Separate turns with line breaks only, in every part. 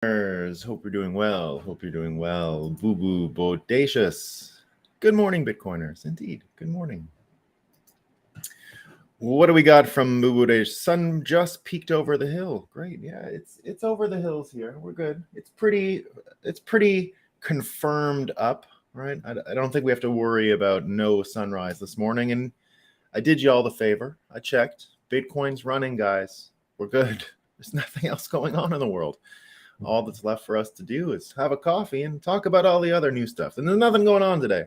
Hope you're doing well. Hope you're doing well. Boo boo bodacious. Good morning, Bitcoiners. Indeed. Good morning. What do we got from Boo Boo Bodacious? Sun just peeked over the hill. Great. Yeah, it's over the hills here. We're good. It's pretty confirmed up, right? I don't think we have to worry about no sunrise this morning. And I did you all the favor. I checked. Bitcoin's running, guys. We're good. There's nothing else going on in the world. All that's left for us to do is have a coffee and talk about all the other new stuff. And there's nothing going on today.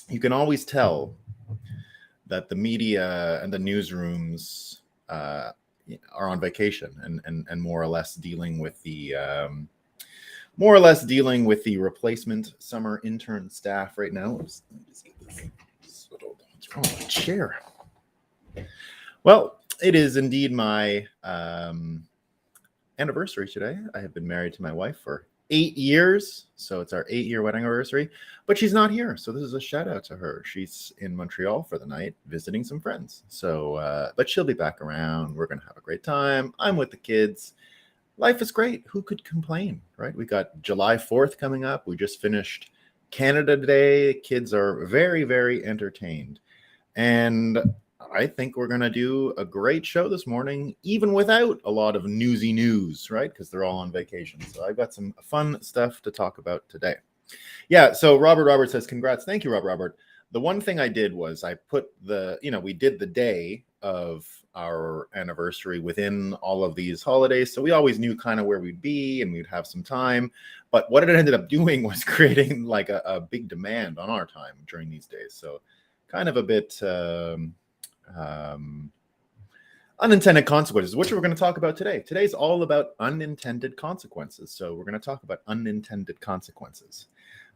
You can always tell that the media and the newsrooms are on vacation and more or less dealing with the replacement summer intern staff right now. Oops, let me just get this. What's wrong with my chair? Well, it is indeed my anniversary today. I have been married to my wife for 8 years, so it's our 8-year wedding anniversary, but she's not here, so this is a shout out to her. She's in Montreal for the night visiting some friends, so but she'll be back around. We're gonna have a great time. I'm with the kids. Life is great. Who could complain, right? We got July 4th coming up. We just finished Canada Day. Kids are very, very entertained, and I think we're going to do a great show this morning, even without a lot of newsy news, right? Because they're all on vacation. So I've got some fun stuff to talk about today. Yeah, so Robert says, congrats. Thank you, Robert. The one thing I did was I put we did the day of our anniversary within all of these holidays. So we always knew kind of where we'd be and we'd have some time. But what it ended up doing was creating like a big demand on our time during these days. So kind of a bit... unintended consequences, which we're going to talk about today. Today's all about unintended consequences. So we're going to talk about unintended consequences.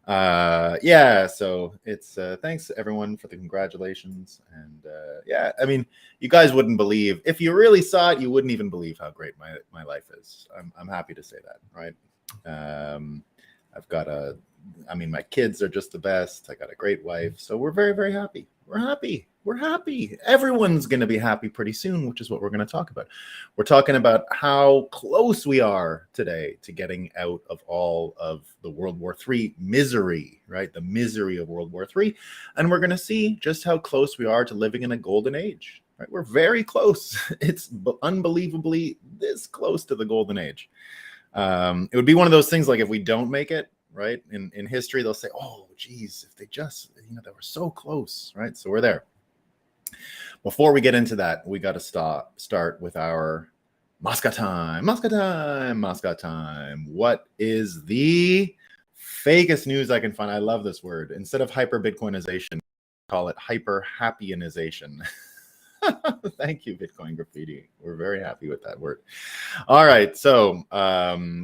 So it's thanks everyone for the congratulations. And I mean, you guys wouldn't believe, if you really saw it, you wouldn't even believe how great my life is. I'm happy to say that, right? My kids are just the best. I got a great wife. So we're very, very happy. We're happy. Everyone's going to be happy pretty soon, which is what we're going to talk about. We're talking about how close we are today to getting out of all of the World War III misery, right? The misery of World War III. And we're going to see just how close we are to living in a golden age, right? We're very close. It's unbelievably this close to the golden age. It would be one of those things like if we don't make it, right? In history, they'll say, oh, geez, if they just, they were so close, right? So we're there. Before we get into that, we got to start with our Moscow time. What is the fakest news I can find? I love this word. Instead of hyper Bitcoinization, call it hyper happyinization. Thank you, Bitcoin Graffiti. We're very happy with that word. All right, so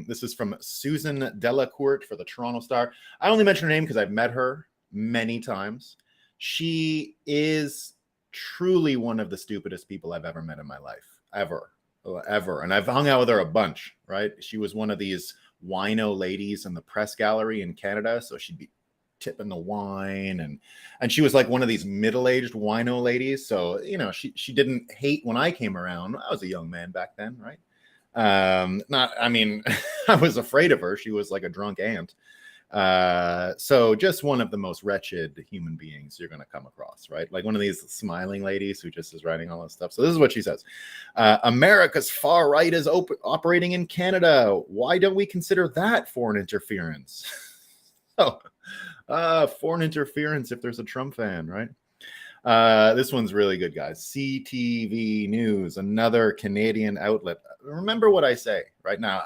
this is from Susan Delacourt for the Toronto Star. I only mention her name because I've met her many times. She is truly one of the stupidest people I've ever met in my life, ever. And I've hung out with her a bunch, right? She was one of these wino ladies in the press gallery in Canada, so she'd be tipping the wine, and she was like one of these middle-aged wino ladies, so she didn't hate when I came around. I was a young man back then, right? I was afraid of her. She was like a drunk aunt. So just one of the most wretched human beings you're going to come across, right? Like one of these smiling ladies who just is writing all this stuff. So this is what she says. America's far right is operating in Canada. Why don't we consider that foreign interference? Foreign interference if there's a Trump fan, right? This one's really good, guys. CTV News, another Canadian outlet. Remember what I say right now.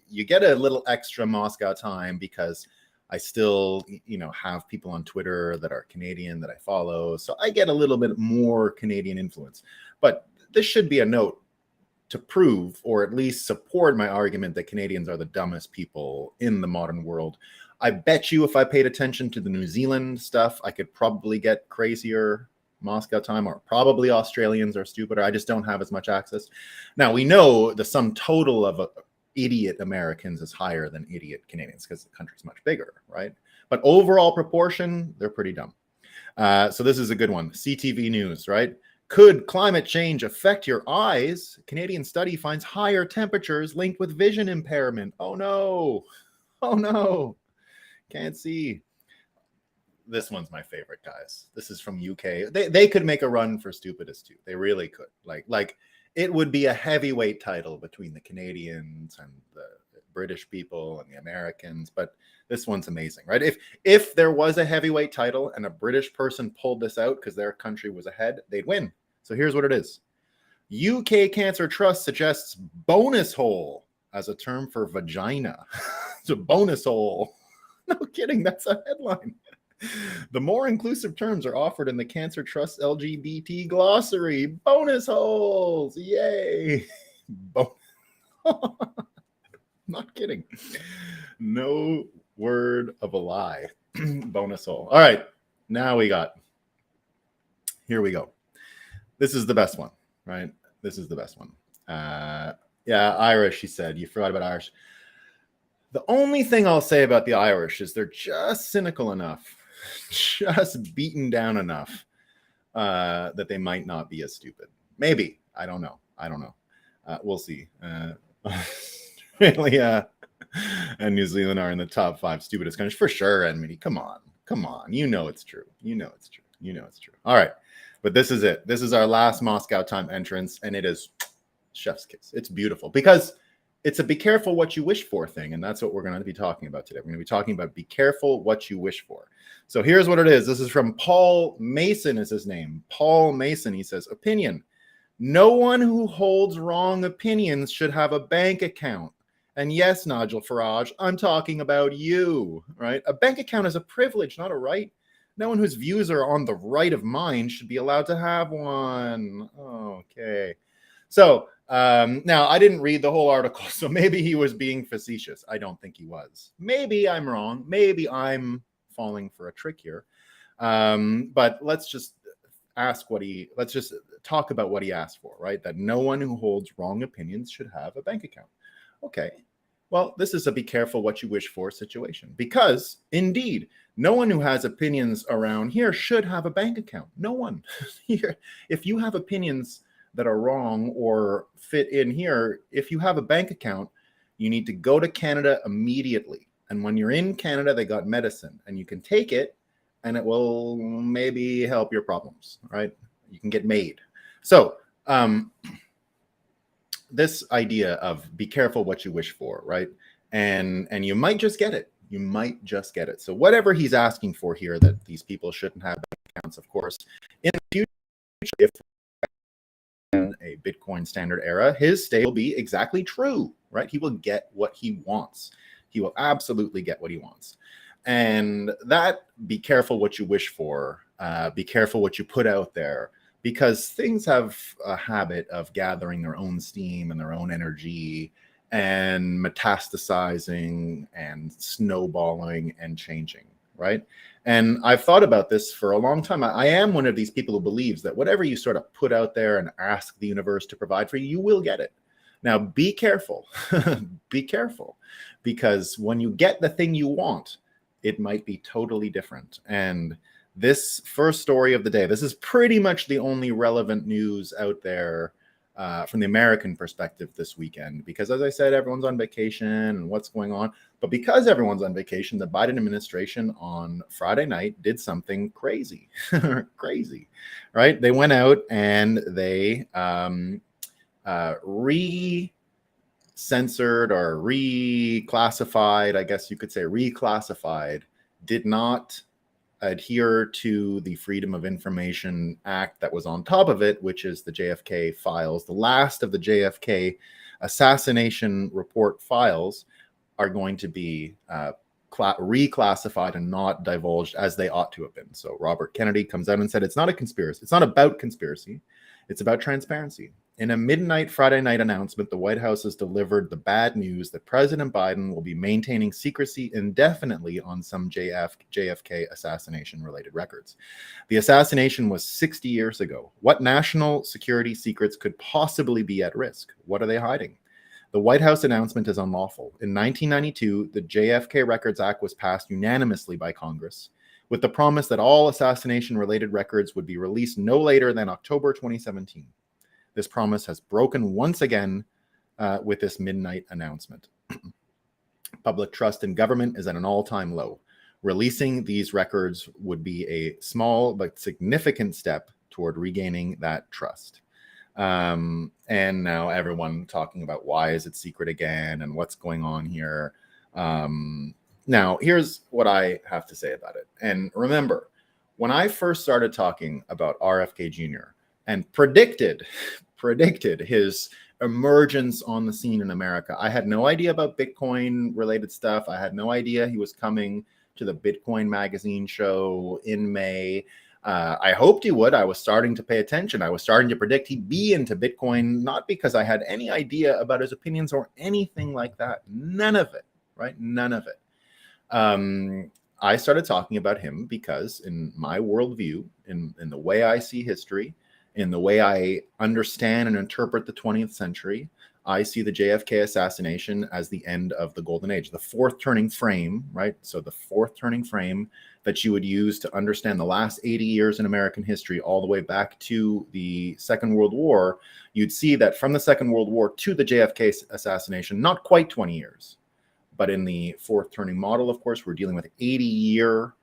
You get a little extra Moscow time because I still, have people on Twitter that are Canadian that I follow. So I get a little bit more Canadian influence. But this should be a note to prove or at least support my argument that Canadians are the dumbest people in the modern world. I bet you if I paid attention to the New Zealand stuff, I could probably get crazier Moscow time, or probably Australians are stupider. I just don't have as much access. Now, we know the sum total of idiot Americans is higher than idiot Canadians because the country's much bigger, right? But overall proportion, they're pretty dumb. So this is a good one. CTV News, right? Could climate change affect your eyes? Canadian study finds higher temperatures linked with vision impairment. Oh no. Oh no. Can't see. This one's my favorite, guys. This is from UK. They could make a run for stupidest too. They really could. Like it would be a heavyweight title between the Canadians and the British people and the Americans, but this one's amazing, right? If there was a heavyweight title and a British person pulled this out because their country was ahead, they'd win. So here's what it is. UK Cancer Trust suggests bonus hole as a term for vagina. It's a bonus hole. No kidding, that's a headline. The more inclusive terms are offered in the Cancer Trust LGBT glossary. Bonus holes, yay! Not kidding. No word of a lie. Bonus hole. All right, now here we go. This is the best one, right? This is the best one. Yeah, Irish, she said. You forgot about Irish. The only thing I'll say about the Irish is they're just cynical enough, just beaten down enough that they might not be as stupid. Maybe. I don't know. We'll see. Australia and New Zealand are in the top 5 stupidest countries for sure. Enmity, come on. You know it's true. All right, but this is it. This is our last Moscow time entrance, and it is chef's kiss. It's beautiful because it's a be careful what you wish for thing, and that's what we're going to be talking about today. We're going to be talking about be careful what you wish for. So here's what it is. This is from Paul Mason is his name. Paul Mason, he says, opinion. No one who holds wrong opinions should have a bank account. And yes, Nigel Farage, I'm talking about you, right? A bank account is a privilege, not a right. No one whose views are on the right of mind should be allowed to have one. Okay. So now I didn't read the whole article, so maybe he was being facetious. I don't think he was. Maybe I'm wrong. Maybe I'm falling for a trick here. But let's just talk about what he asked for, right? That no one who holds wrong opinions should have a bank account. Okay, well, this is a be careful what you wish for situation because indeed, no one who has opinions around here should have a bank account. No one here. If you have opinions that are wrong or fit in here, if you have a bank account, you need to go to Canada immediately. And when you're in Canada, they got medicine and you can take it and it will maybe help your problems, right? You can get made. So, this idea of be careful what you wish for, right? And you might just get it. You might just get it. So whatever he's asking for here, that these people shouldn't have bank accounts, of course, in the future, if in a Bitcoin standard era, his state will be exactly true, right? He will get what he wants. He will absolutely get what he wants. And that be careful what you wish for, be careful what you put out there, because things have a habit of gathering their own steam and their own energy and metastasizing and snowballing and changing, right? And I've thought about this for a long time. I am one of these people who believes that whatever you sort of put out there and ask the universe to provide for you, you will get it. Now, be careful. Be careful, because when you get the thing you want, it might be totally different. And this first story of the day, this is pretty much the only relevant news out there from the American perspective this weekend, because as I said, everyone's on vacation and what's going on. But because everyone's on vacation, the Biden administration on Friday night did something crazy, crazy, right? They went out and they re-censored or reclassified, I guess you could say reclassified, did not adhere to the Freedom of Information Act that was on top of it, which is the JFK files. The last of the JFK assassination report files are going to be reclassified and not divulged as they ought to have been. So Robert Kennedy comes out and said, it's not a conspiracy. It's not about conspiracy. It's about transparency. In a midnight Friday night announcement, the White House has delivered the bad news that President Biden will be maintaining secrecy indefinitely on some JFK assassination-related records. The assassination was 60 years ago. What national security secrets could possibly be at risk? What are they hiding? The White House announcement is unlawful. In 1992, the JFK Records Act was passed unanimously by Congress, with the promise that all assassination-related records would be released no later than October 2017. This promise has broken once again with this midnight announcement. Public trust in government is at an all-time low. Releasing these records would be a small but significant step toward regaining that trust. And now everyone talking about why is it secret again and what's going on here. Now, here's what I have to say about it. And remember, when I first started talking about RFK Jr. and predicted his emergence on the scene in America, I had no idea about Bitcoin related stuff. I had no idea he was coming to the Bitcoin magazine show in May. I hoped he would. I was starting to pay attention. I was starting to predict he'd be into Bitcoin, not because I had any idea about his opinions or anything like that. None of it, right? None of it. I started talking about him because in my worldview, in the way I see history, in the way I understand and interpret the 20th century, I see the JFK assassination as the end of the golden age, the fourth turning frame, right? So the fourth turning frame that you would use to understand the last 80 years in American history, all the way back to the Second World War, you'd see that from the Second World War to the JFK assassination, not quite 20 years. But in the fourth turning model, of course, we're dealing with 80-year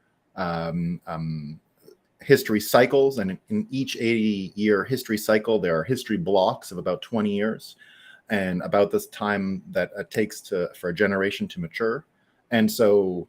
history cycles. And in each 80-year history cycle, there are history blocks of about 20 years and about this time that it takes for a generation to mature. And so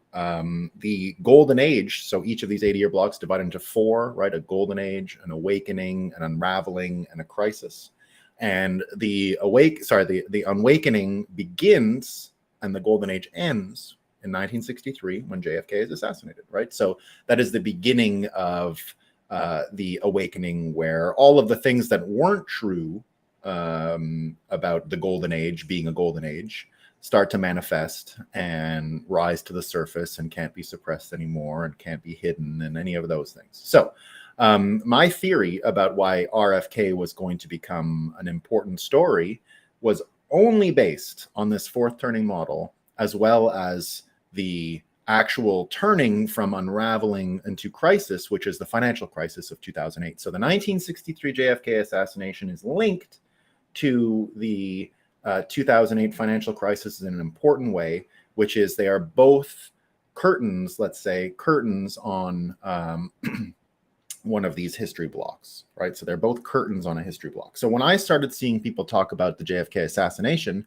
the golden age, so each of these 80-year blocks divided into four, right? A golden age, an awakening, an unraveling, and a crisis. And the unwakening begins and the golden age ends in 1963 when JFK is assassinated, right? So that is the beginning of the awakening, where all of the things that weren't true about the golden age being a golden age start to manifest and rise to the surface and can't be suppressed anymore and can't be hidden and any of those things. So my theory about why RFK was going to become an important story was only based on this fourth turning model, as well as the actual turning from unraveling into crisis, which is the financial crisis of 2008. So the 1963 JFK assassination is linked to the 2008 financial crisis in an important way, which is they are both curtains, let's say, curtains on one of these history blocks, right? So they're both curtains on a history block. So when I started seeing people talk about the JFK assassination,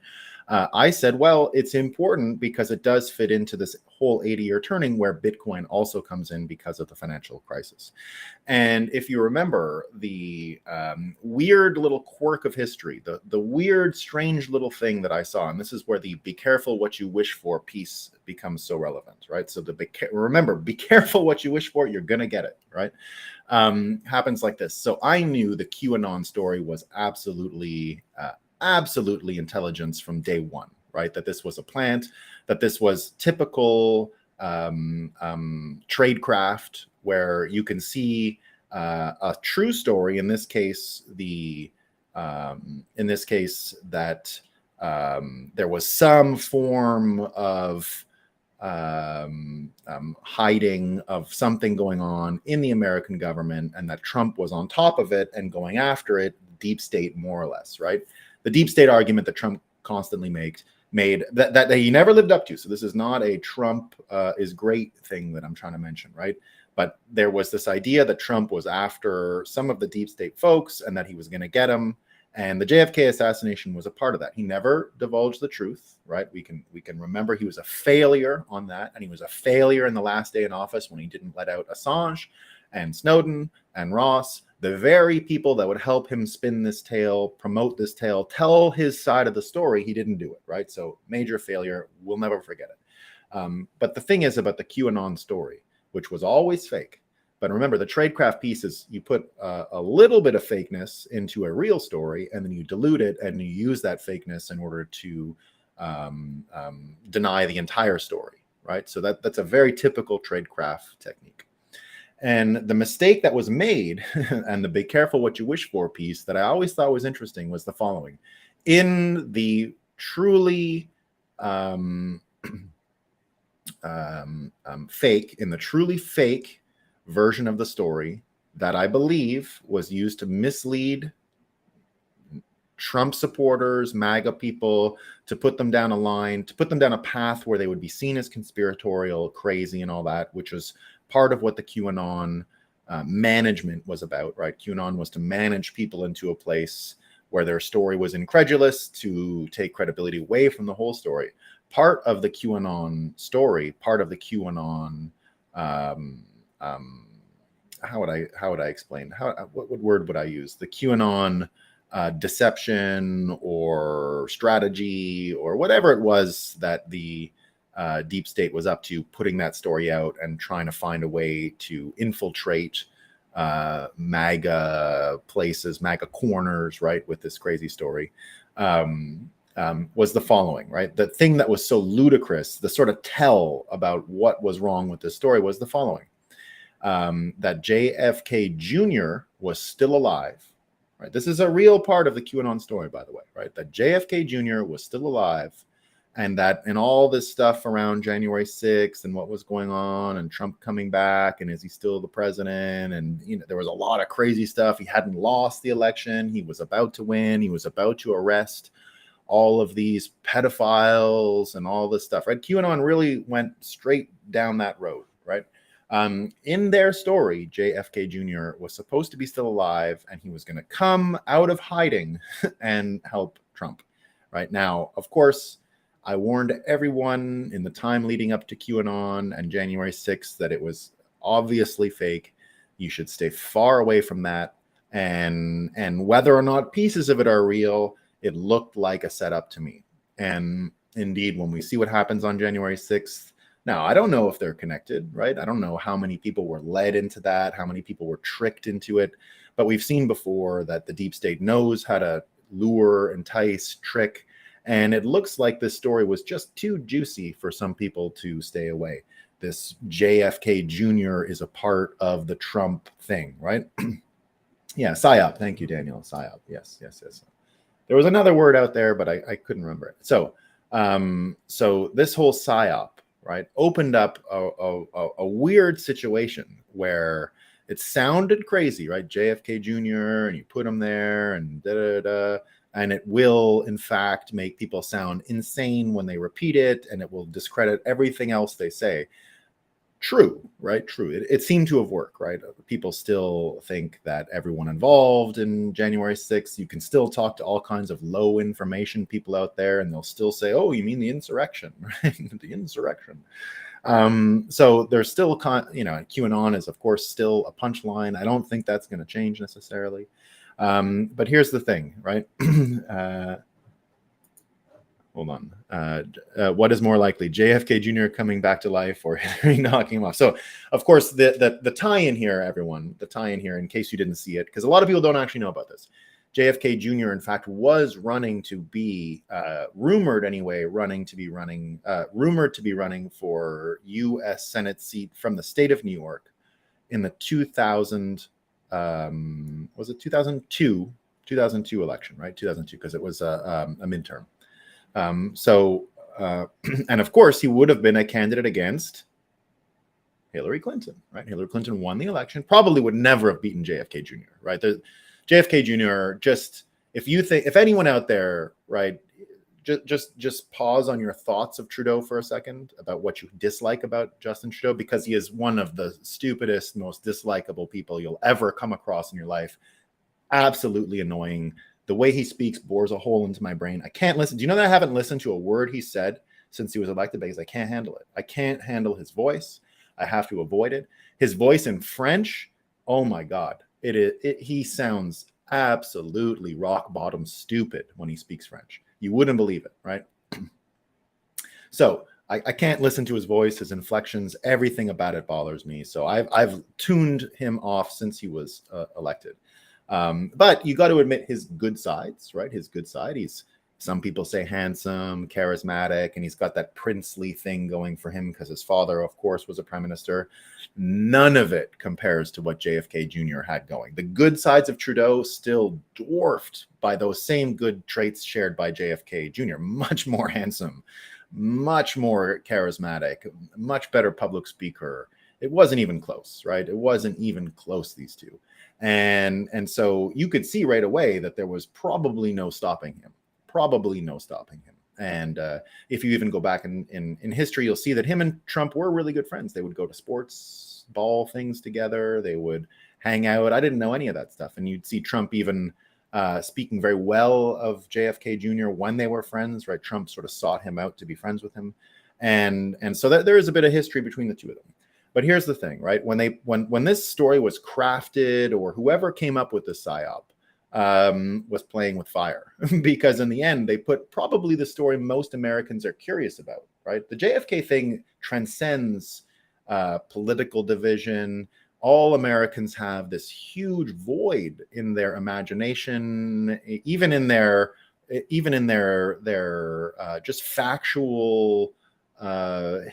I said, well, it's important because it does fit into this whole 80-year turning where Bitcoin also comes in because of the financial crisis. And if you remember the weird little quirk of history, the weird, strange little thing that I saw, and this is where the be careful what you wish for piece becomes so relevant, right? So remember, be careful what you wish for, you're going to get it, right? Happens like this. So I knew the QAnon story was absolutely intelligence from day one, right? That this was a plant, that this was typical tradecraft where you can see a true story. In this case, that there was some form of hiding of something going on in the American government, and that Trump was on top of it and going after it, deep state, more or less, right? The deep state argument that Trump constantly made that he never lived up to. So this is not a Trump is great thing that I'm trying to mention, right? But there was this idea that Trump was after some of the deep state folks and that he was going to get them. And the JFK assassination was a part of that. He never divulged the truth, right? We can remember he was a failure on that. And he was a failure in the last day in office when he didn't let out Assange and Snowden and Ross, the very people that would help him spin this tale, promote this tale, tell his side of the story. He didn't do it, right? So major failure. We'll never forget it. But the thing is about the QAnon story, which was always fake. But remember, the tradecraft piece is you put a little bit of fakeness into a real story, and then you dilute it, and you use that fakeness in order to deny the entire story, right? So that's a very typical tradecraft technique. And the mistake that was made, and the be careful what you wish for piece that I always thought was interesting, was the following. In the truly fake version of the story that I believe was used to mislead Trump supporters, MAGA people, to put them down a line, to put them down a path where they would be seen as conspiratorial, crazy, and all that, which was part of what the QAnon management was about, right? QAnon was to manage people into a place where their story was incredulous, to take credibility away from the whole story. Part of the QAnon story, part of the QAnon, how would I explain? What word would I use? The QAnon deception or strategy or whatever it was that the deep state was up to, putting that story out and trying to find a way to infiltrate MAGA places, MAGA corners, right, with this crazy story, was the following, right? The thing that was so ludicrous, the sort of tell about what was wrong with this story was the following, that JFK Jr. was still alive, right? This is a real part of the QAnon story, by the way, right? That JFK Jr. was still alive, and that in all this stuff around January 6th and what was going on and Trump coming back and is he still the president? And, you know, there was a lot of crazy stuff. He hadn't lost the election. He was about to win. He was about to arrest all of these pedophiles and all this stuff, right? QAnon really went straight down that road, right? In their story, JFK Jr. was supposed to be still alive, and he was going to come out of hiding and help Trump. Right now, of course, I warned everyone in the time leading up to QAnon and January 6th that it was obviously fake. You should stay far away from that. And whether or not pieces of it are real, it looked like a setup to me. And indeed, when we see what happens on January 6th, now, I don't know if they're connected, right? I don't know how many people were led into that, how many people were tricked into it. But we've seen before that the deep state knows how to lure, entice, trick. And it looks like this story was just too juicy for some people to stay away. This JFK Jr. is a part of the Trump thing, right? Yeah, PSYOP. Thank you, Daniel. PSYOP. Yes. There was another word out there, but I couldn't remember it. So this whole PSYOP, right, opened up a weird situation where it sounded crazy, right? JFK Jr. and you put him there and and it will, in fact, make people sound insane when they repeat it, and it will discredit everything else they say. True, right? True. It seemed to have worked, right? People still think that everyone involved in January 6th, you can still talk to all kinds of low information people out there, and they'll still say, oh, you mean the insurrection, right? The insurrection. So there's still, QAnon is, of course, still a punchline. I don't think that's going to change necessarily. But here's the thing, right? Hold on. What is more likely, JFK Jr. coming back to life or Hillary knocking him off? So, of course, the tie-in here, everyone, the tie-in here, in case you didn't see it, because a lot of people don't actually know about this. JFK Jr., in fact, was running to be, rumored to be running for U.S. Senate seat from the state of New York in the 2002 election, right? 2002, because it was a midterm. And of course, he would have been a candidate against Hillary Clinton, right? Hillary Clinton won the election, probably would never have beaten JFK Jr., right? JFK Jr., just, if anyone out there, right, just pause on your thoughts of Trudeau for a second about what you dislike about Justin Trudeau, because he is one of the stupidest, most dislikable people you'll ever come across in your life. Absolutely annoying. The way he speaks bores a hole into my brain. I can't listen. Do you know that I haven't listened to a word he said since he was elected because I can't handle it? I can't handle his voice. I have to avoid it. His voice in French, oh my God. He sounds absolutely rock bottom stupid when he speaks French. You wouldn't believe it, right? So I can't listen to his voice, his inflections, everything about it bothers me. So I've tuned him off since he was elected. But you got to admit his good sides, right? His good side. Some people say handsome, charismatic, and he's got that princely thing going for him because his father, of course, was a prime minister. None of it compares to what JFK Jr. had going. The good sides of Trudeau still dwarfed by those same good traits shared by JFK Jr. Much more handsome, much more charismatic, much better public speaker, It wasn't even close, right? It wasn't even close, these two. And so you could see right away that there was probably no stopping him, probably no stopping him. And if you even go back in history, you'll see that him and Trump were really good friends. They would go to sports ball things together. They would hang out. I didn't know any of that stuff. And you'd see Trump even speaking very well of JFK Jr. when they were friends, right? Trump sort of sought him out to be friends with him. And so that there is a bit of history between the two of them. But here's the thing, right? When this story was crafted, or whoever came up with the psyop was playing with fire, because in the end, they put probably the story most Americans are curious about, right? The JFK thing transcends political division. All Americans have this huge void in their imagination, even in their just factual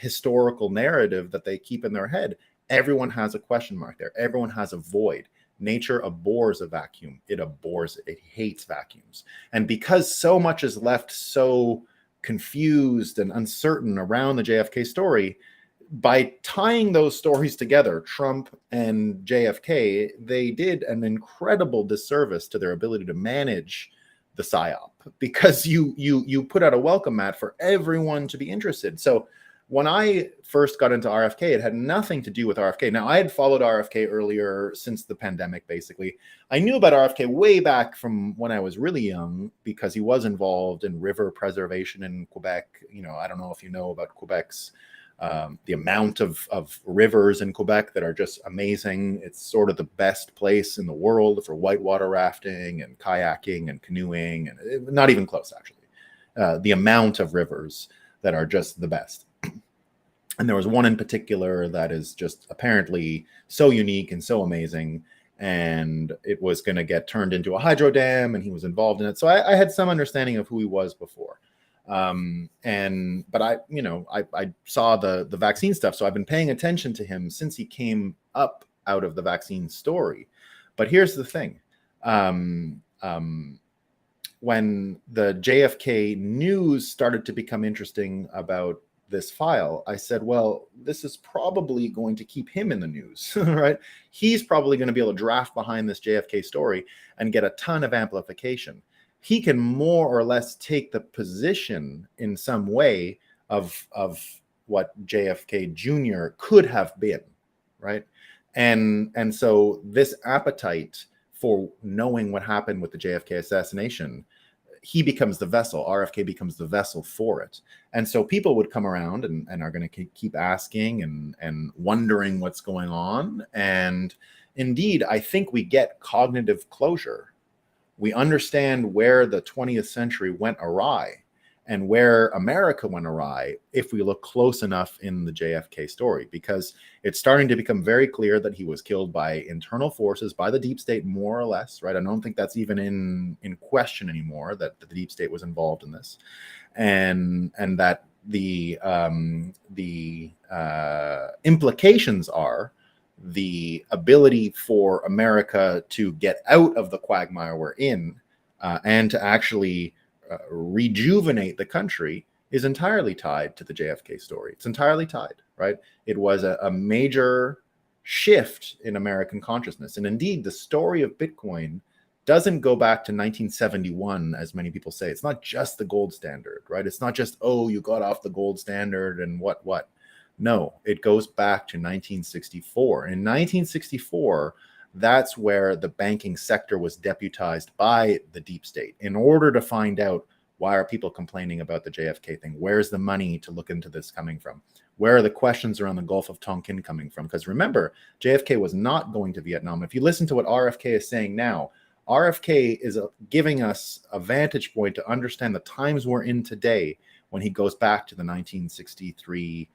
historical narrative that they keep in their head. Everyone has a question mark there. Everyone has a void. Nature abhors a vacuum. It abhors it. It hates vacuums. And because so much is left so confused and uncertain around the JFK story, by tying those stories together, Trump and JFK, they did an incredible disservice to their ability to manage the psyop, because you put out a welcome mat for everyone to be interested. So when I first got into RFK, it had nothing to do with RFK. Now, I had followed RFK earlier, since the pandemic, basically. I knew about RFK way back from when I was really young, because he was involved in river preservation in Quebec. You know, I don't know if you know about Quebec's the amount of rivers in Quebec that are just amazing. It's sort of the best place in the world for whitewater rafting and kayaking and canoeing, and not even close, actually. The amount of rivers that are just the best. And there was one in particular that is just apparently so unique and so amazing, and it was going to get turned into a hydro dam, and he was involved in it. So I had some understanding of who he was before. But I saw the vaccine stuff. So I've been paying attention to him since he came up out of the vaccine story. But here's the thing. When the JFK news started to become interesting about this file, I said, well, this is probably going to keep him in the news, right? He's probably going to be able to draft behind this JFK story and get a ton of amplification. He can more or less take the position in some way of what JFK Jr. could have been, right? And so this appetite for knowing what happened with the JFK assassination, he becomes the vessel. RFK becomes the vessel for it. And so people would come around and are going to keep asking and wondering what's going on. And indeed, I think we get cognitive closure. We understand where the 20th century went awry and where America went awry if we look close enough in the JFK story, because it's starting to become very clear that he was killed by internal forces, by the deep state, more or less, right? I don't think that's even in question anymore, that the deep state was involved in this, and that the implications are the ability for America to get out of the quagmire we're in and to actually rejuvenate the country is entirely tied to the JFK story. It's entirely tied, right? It was a major shift in American consciousness. And indeed, the story of Bitcoin doesn't go back to 1971, as many people say. It's not just the gold standard, right? It's not just, oh, you got off the gold standard and what. No, it goes back to 1964. In 1964, that's where the banking sector was deputized by the deep state in order to find out, why are people complaining about the JFK thing? Where's the money to look into this coming from? Where are the questions around the Gulf of Tonkin coming from? Because remember, JFK was not going to Vietnam. If you listen to what RFK is saying now, RFK is giving us a vantage point to understand the times we're in today when he goes back to the 1963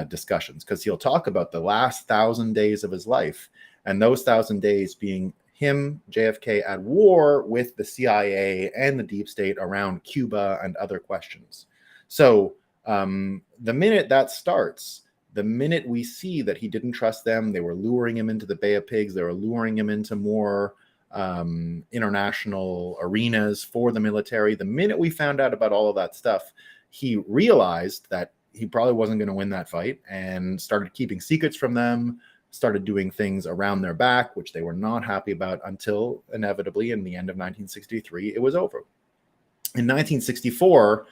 discussions, because he'll talk about the last 1,000 days of his life, and those 1,000 days being him, JFK, at war with the CIA and the deep state around Cuba and other questions. So the minute that starts, the minute we see that he didn't trust them, they were luring him into the Bay of Pigs, they were luring him into more international arenas for the military. The minute we found out about all of that stuff, he realized that he probably wasn't going to win that fight, and started keeping secrets from them, started doing things around their back, which they were not happy about, until inevitably in the end of 1963, it was over. In 1964,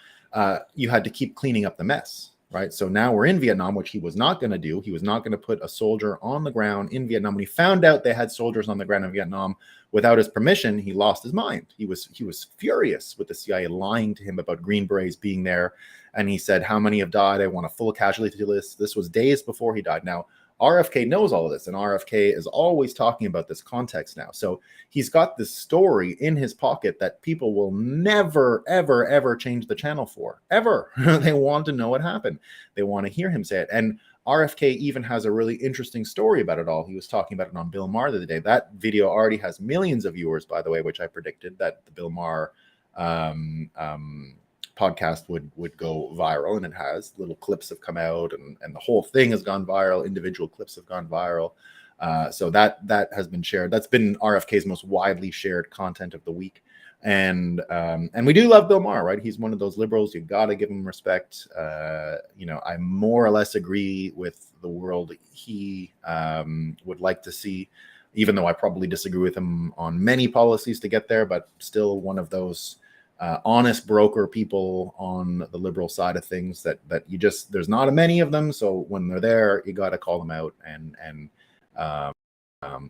you had to keep cleaning up the mess, right? So now we're in Vietnam, which he was not going to do. He was not going to put a soldier on the ground in Vietnam. When he found out they had soldiers on the ground in Vietnam without his permission, he lost his mind. He was furious with the CIA lying to him about Green Berets being there. And he said, how many have died? I want a full casualty list. This was days before he died. Now, RFK knows all of this, and RFK is always talking about this context now. So he's got this story in his pocket that people will never, ever, ever change the channel for, ever. They want to know what happened. They want to hear him say it. And RFK even has a really interesting story about it all. He was talking about it on Bill Maher the other day. That video already has millions of viewers, by the way, which I predicted that the Bill Maher podcast would go viral, and it has. Little clips have come out, and the whole thing has gone viral. Individual clips have gone viral. So that has been shared. That's been RFK's most widely shared content of the week. And we do love Bill Maher, right? He's one of those liberals. You got to give him respect. I more or less agree with the world he would like to see, even though I probably disagree with him on many policies to get there, but still one of those honest broker people on the liberal side of things that you just, there's not many of them. So when they're there, you got to call them out and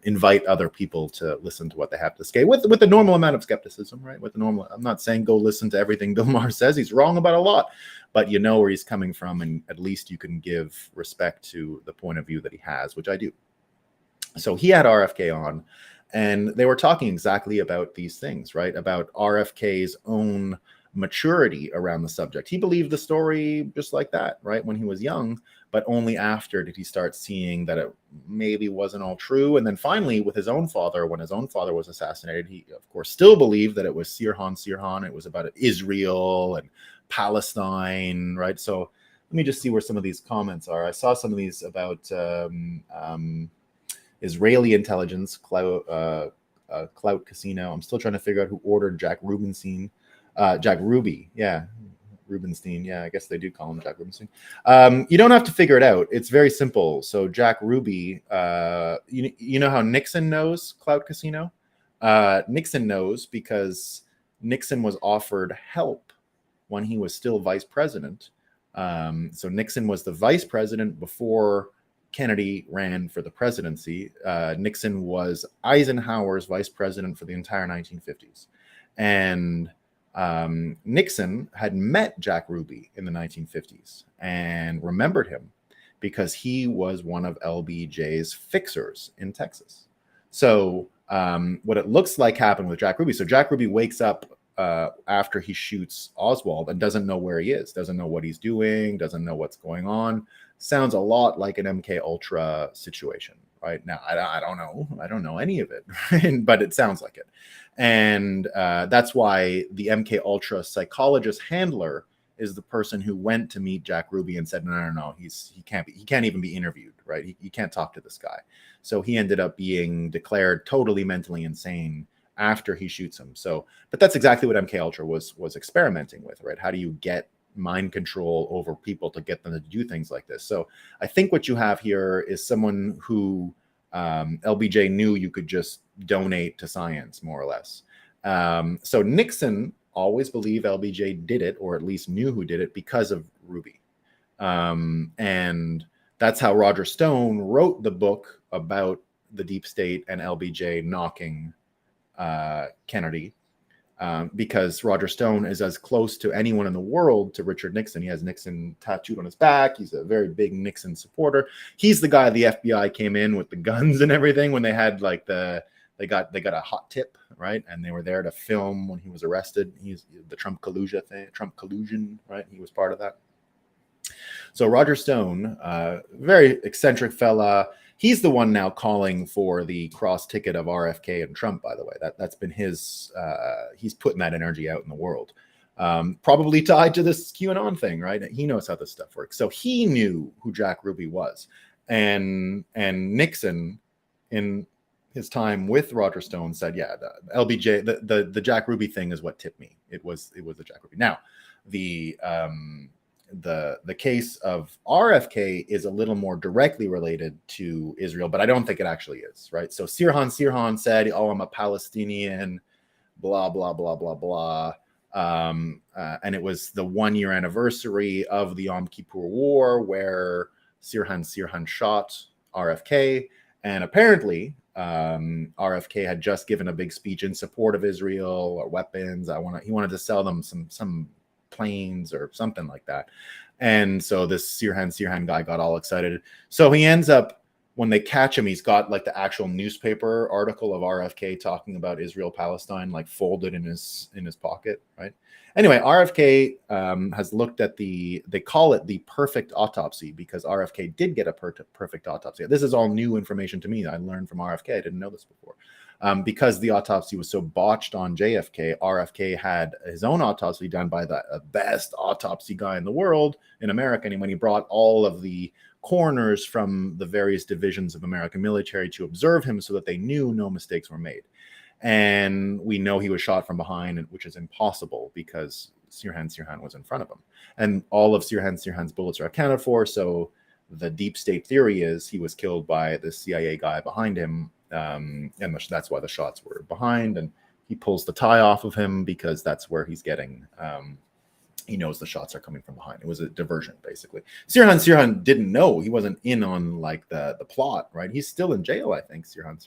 invite other people to listen to what they have to say with the normal amount of skepticism, right? With the normal, I'm not saying go listen to everything Bill Maher says. He's wrong about a lot, but you know where he's coming from, and at least you can give respect to the point of view that he has, which I do. So he had RFK on, and they were talking exactly about these things, right? About RFK's own maturity around the subject. He believed the story just like that, right? When he was young, but only after did he start seeing that it maybe wasn't all true. And then finally, with his own father, when his own father was assassinated, he, of course, still believed that it was Sirhan. It was about Israel and Palestine, right? So let me just see where some of these comments are. I saw some of these about Israeli intelligence, Clout Casino. I'm still trying to figure out who ordered Jack Rubenstein. Jack Ruby, yeah. Rubenstein, yeah, I guess they do call him Jack Rubenstein. You don't have to figure it out. It's very simple. So Jack Ruby, you know how Nixon knows Clout Casino? Nixon knows because Nixon was offered help when he was still vice president. So Nixon was the vice president before Kennedy ran for the presidency. Nixon was Eisenhower's vice president for the entire 1950s. And Nixon had met Jack Ruby in the 1950s and remembered him because he was one of LBJ's fixers in Texas. So what it looks like happened with Jack Ruby. So Jack Ruby wakes up after he shoots Oswald and doesn't know where he is, doesn't know what he's doing, doesn't know what's going on. Sounds a lot like an MK Ultra situation, right? Now, I don't know any of it, but it sounds like it. And that's why the MK Ultra psychologist handler is the person who went to meet Jack Ruby and said, no, he can't even be interviewed, right? He can't talk to this guy. So he ended up being declared totally mentally insane after he shoots him. So, but that's exactly what MK Ultra was experimenting with, right? How do you get mind control over people to get them to do things like this? So I think what you have here is someone who LBJ knew you could just donate to science, more or less. So Nixon always believed LBJ did it, or at least knew who did it, because of Ruby. And that's how Roger Stone wrote the book about the deep state and LBJ knocking Kennedy. Because Roger Stone is as close to anyone in the world to Richard Nixon. He has Nixon tattooed on his back. He's a very big Nixon supporter. He's the guy the FBI came in with the guns and everything when they had like they got a hot tip, right? And they were there to film when he was arrested. He's the Trump collusion, right? He was part of that. So Roger Stone, very eccentric fella. He's the one now calling for the cross ticket of RFK and Trump, by the way. That's been his, he's putting that energy out in the world. Probably tied to this QAnon thing, right? He knows how this stuff works. So he knew who Jack Ruby was. And Nixon, in his time with Roger Stone, said, yeah, the LBJ, the Jack Ruby thing is what tipped me. It was the Jack Ruby. Now, the case of RFK is a little more directly related to Israel, but I don't think it actually is, right? So Sirhan said, "Oh, I'm a Palestinian," blah blah blah blah blah, and it was the 1-year anniversary of the Yom Kippur War where Sirhan shot RFK, and apparently RFK had just given a big speech in support of Israel or weapons. He wanted to sell them some planes or something like that. And so this Sirhan guy got all excited. So he ends up, when they catch him, he's got like the actual newspaper article of RFK talking about Israel Palestine like folded in his pocket, right? Anyway, RFK has looked at they call it the perfect autopsy because RFK did get a perfect autopsy. This is all new information to me. I learned from RFK. I didn't know this before. Because the autopsy was so botched on JFK, RFK had his own autopsy done by the best autopsy guy in the world, in America. And when he brought all of the coroners from the various divisions of American military to observe him so that they knew no mistakes were made. And we know he was shot from behind, which is impossible because Sirhan was in front of him. And all of Sirhan's bullets are accounted for. So the deep state theory is he was killed by the CIA guy behind him. And that's why the shots were behind. And he pulls the tie off of him because that's where he's getting... he knows the shots are coming from behind. It was a diversion, basically. Sirhan didn't know. He wasn't in on like the plot, right? He's still in jail, I think, Sirhan.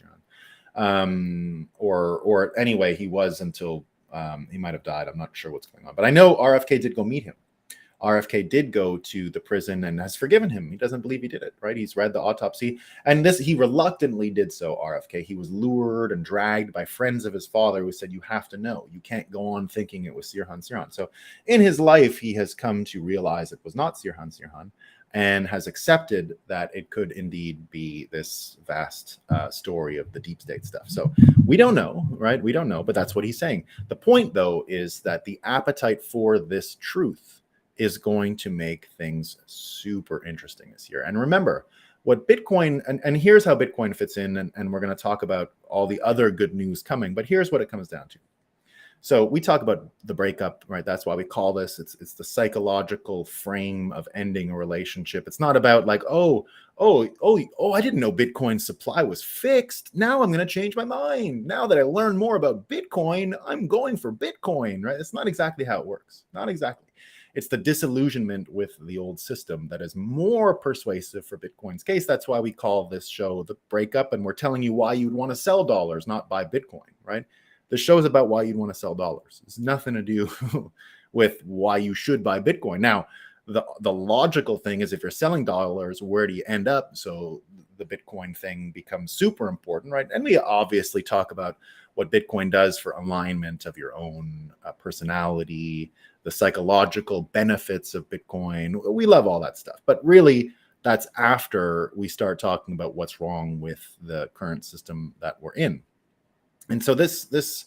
Or anyway, he was until he might have died. I'm not sure what's going on. But I know RFK did go meet him. RFK did go to the prison and has forgiven him. He doesn't believe he did it, right? He's read the autopsy. And he reluctantly did so, RFK. He was lured and dragged by friends of his father who said, you have to know. You can't go on thinking it was Sirhan. So in his life, he has come to realize it was not Sirhan and has accepted that it could indeed be this vast story of the deep state stuff. So we don't know, right? We don't know, but that's what he's saying. The point, though, is that the appetite for this truth is going to make things super interesting this year. And remember, what Bitcoin, and here's how Bitcoin fits in, and we're going to talk about all the other good news coming, but here's what it comes down to. So we talk about the breakup, right? That's why we call this. It's the psychological frame of ending a relationship. It's not about like, oh, I didn't know Bitcoin's supply was fixed. Now I'm going to change my mind. Now that I learned more about Bitcoin, I'm going for Bitcoin, right? It's not exactly how it works. Not exactly. It's the disillusionment with the old system that is more persuasive for Bitcoin's case. That's why we call this show The Breakup, and we're telling you why you'd want to sell dollars, not buy Bitcoin, right? The show is about why you'd want to sell dollars. It's nothing to do with why you should buy Bitcoin. Now, the logical thing is if you're selling dollars, where do you end up? So the Bitcoin thing becomes super important, right? And we obviously talk about what Bitcoin does for alignment of your own personality, the psychological benefits of Bitcoin. We love all that stuff. But really, that's after we start talking about what's wrong with the current system that we're in. And so this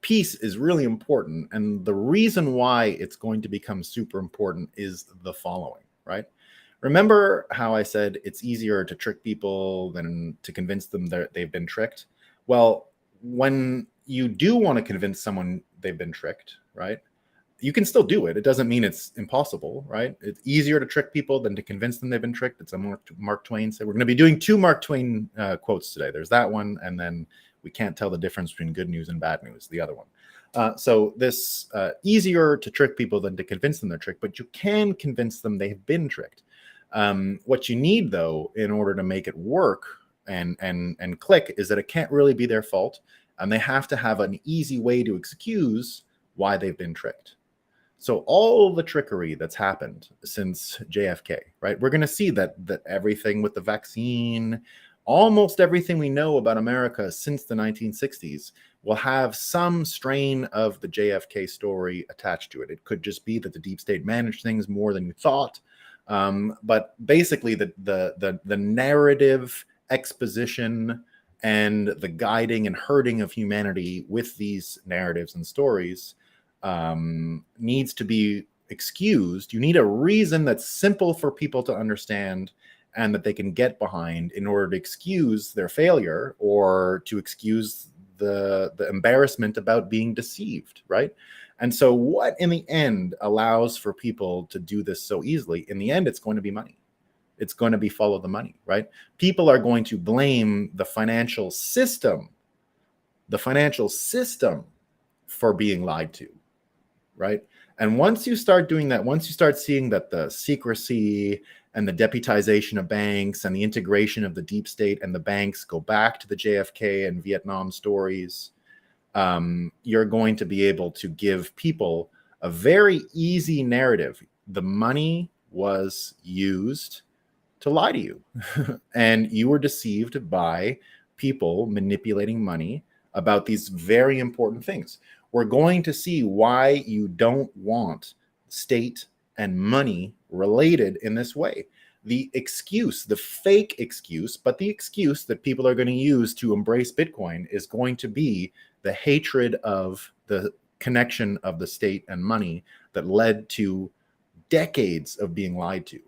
piece is really important. And the reason why it's going to become super important is the following, right? Remember how I said it's easier to trick people than to convince them that they've been tricked? Well, when you do want to convince someone they've been tricked, right? You can still do it. It doesn't mean it's impossible, right? It's easier to trick people than to convince them they've been tricked. It's a Mark Twain said. We're going to be doing 2 Mark Twain quotes today. There's that one, and then we can't tell the difference between good news and bad news, the other one. So this easier to trick people than to convince them they're tricked, but you can convince them they've been tricked. What you need, though, in order to make it work and click is that it can't really be their fault, and they have to have an easy way to excuse why they've been tricked. So all the trickery that's happened since JFK, right? We're going to see that everything with the vaccine, almost everything we know about America since the 1960s will have some strain of the JFK story attached to it. It could just be that the deep state managed things more than you thought. But basically the narrative exposition and the guiding and herding of humanity with these narratives and stories needs to be excused. You need a reason that's simple for people to understand and that they can get behind in order to excuse their failure or to excuse the embarrassment about being deceived, right? And so what in the end allows for people to do this so easily? In the end, it's going to be money. It's going to be follow the money, right? People are going to blame the financial system for being lied to, right? And once you start doing that, once you start seeing that the secrecy and the deputization of banks and the integration of the deep state and the banks go back to the JFK and Vietnam stories, you're going to be able to give people a very easy narrative. The money was used to lie to you, and you were deceived by people manipulating money about these very important things. We're going to see why you don't want state and money related in this way. The excuse, the fake excuse, but the excuse that people are going to use to embrace Bitcoin is going to be the hatred of the connection of the state and money that led to decades of being lied to,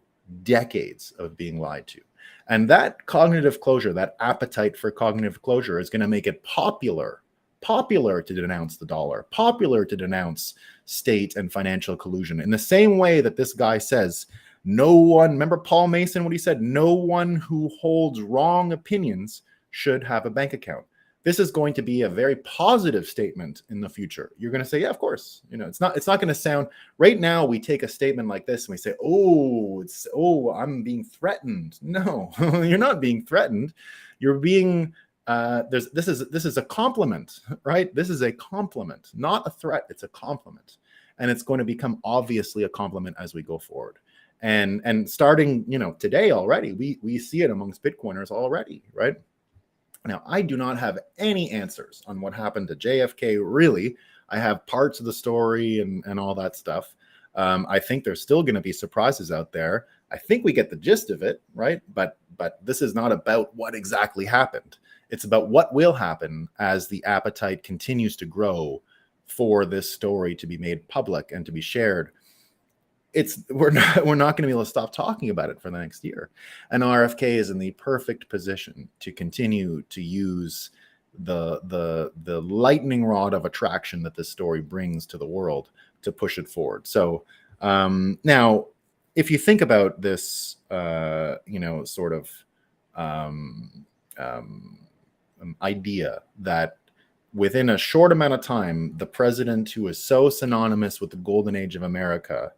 And that cognitive closure, that appetite for cognitive closure is going to make it popular to denounce the dollar, popular to denounce state and financial collusion. In the same way that this guy says, no one, remember Paul Mason, what he said, no one who holds wrong opinions should have a bank account. This is going to be a very positive statement in the future. You're going to say, yeah, of course. It's not going to sound, right now we take a statement like this and we say, I'm being threatened. No, you're not being threatened. You're being, this is a compliment, right? This is a compliment, not a threat. It's a compliment. And it's going to become obviously a compliment as we go forward. And starting, today already, we see it amongst Bitcoiners already, right? Now, I do not have any answers on what happened to JFK, really. I have parts of the story and all that stuff. I think there's still going to be surprises out there. I think we get the gist of it, right? But this is not about what exactly happened. It's about what will happen as the appetite continues to grow for this story to be made public and to be shared. We're not going to be able to stop talking about it for the next year. And RFK is in the perfect position to continue to use the lightning rod of attraction that this story brings to the world to push it forward. So now, if you think about this, sort of idea that within a short amount of time, the president who is so synonymous with the golden age of America,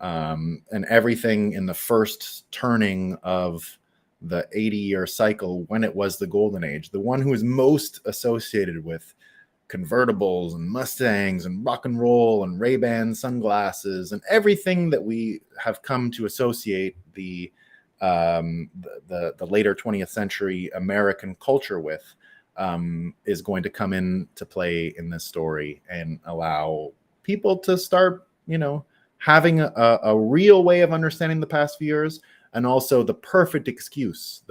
and everything in the first turning of the 80-year cycle when it was the golden age, the one who is most associated with convertibles and Mustangs and rock and roll and Ray-Ban sunglasses and everything that we have come to associate the later 20th century American culture with, is going to come into play in this story and allow people to start, having a real way of understanding the past few years, and also the perfect excuse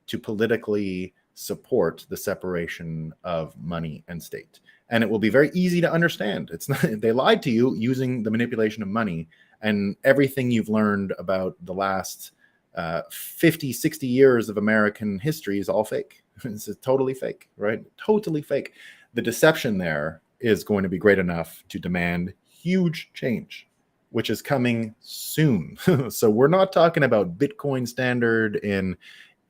to politically support the separation of money and state. And it will be very easy to understand. It's not, they lied to you using the manipulation of money, and everything you've learned about the last 50, 60 years of American history is all fake. It's totally fake, right? Totally fake. The deception there is going to be great enough to demand huge change, which is coming soon. So we're not talking about Bitcoin standard in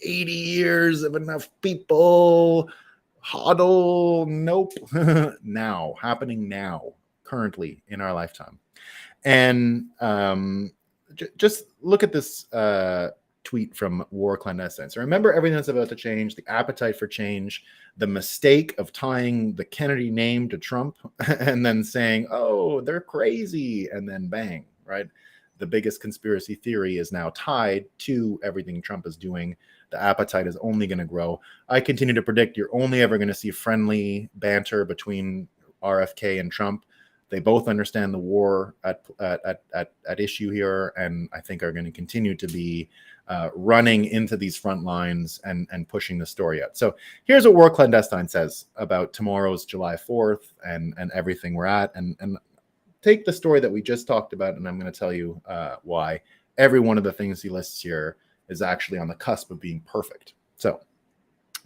80 years of enough people hodl. Nope. Now, happening now, currently in our lifetime. And just look at this tweet from War Clandestine. So remember everything that's about to change, the appetite for change, the mistake of tying the Kennedy name to Trump and then saying, oh, they're crazy. And then bang, right? The biggest conspiracy theory is now tied to everything Trump is doing. The appetite is only going to grow. I continue to predict you're only ever going to see friendly banter between RFK and Trump. They both understand the war at issue here, and I think are going to continue to be running into these front lines and pushing the story out. So here's what War Clandestine says about tomorrow's July 4th and everything we're at. And take the story that we just talked about, and I'm going to tell you why every one of the things he lists here is actually on the cusp of being perfect. So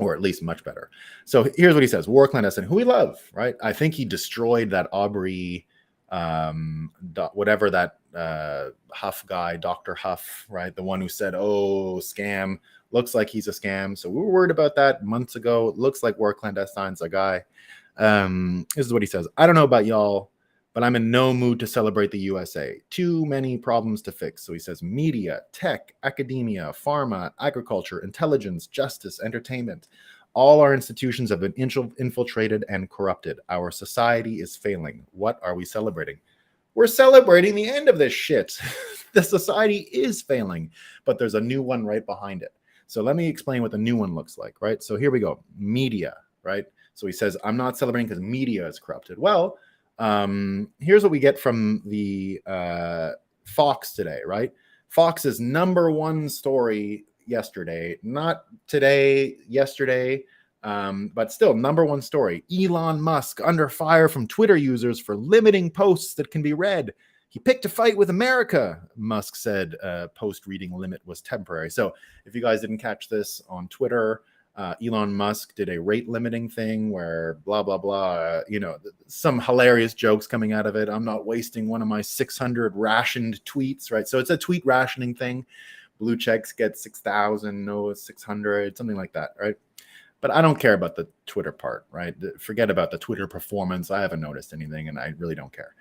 or at least much better. So here's what he says: war clandestine, who we love, right? I think he destroyed that Aubrey, whatever that Huff guy, Dr. Huff, right? The one who said, oh, scam, looks like he's a scam. So we were worried about that months ago. It looks like war clandestine's a guy. This is what he says: I don't know about y'all, but I'm in no mood to celebrate the USA. Too many problems to fix. So he says media, tech, academia, pharma, agriculture, intelligence, justice, entertainment. All our institutions have been infiltrated and corrupted. Our society is failing. What are we celebrating? We're celebrating the end of this shit. The society is failing, but there's a new one right behind it. So let me explain what the new one looks like, right? So here we go. Media, right? So he says, I'm not celebrating because media is corrupted. Well, here's what we get from the Fox today, right? Fox's number one story yesterday, not today, yesterday, but still number one story. Elon Musk under fire from Twitter users for limiting posts that can be read. He picked a fight with America, Musk said. Post reading limit was temporary. So if you guys didn't catch this on Twitter, Elon Musk did a rate limiting thing where blah, blah, blah, some hilarious jokes coming out of it. I'm not wasting one of my 600 rationed tweets, right? So it's a tweet rationing thing. Blue checks get 6,000, no 600, something like that, right? But I don't care about the Twitter part, right? Forget about the Twitter performance. I haven't noticed anything and I really don't care.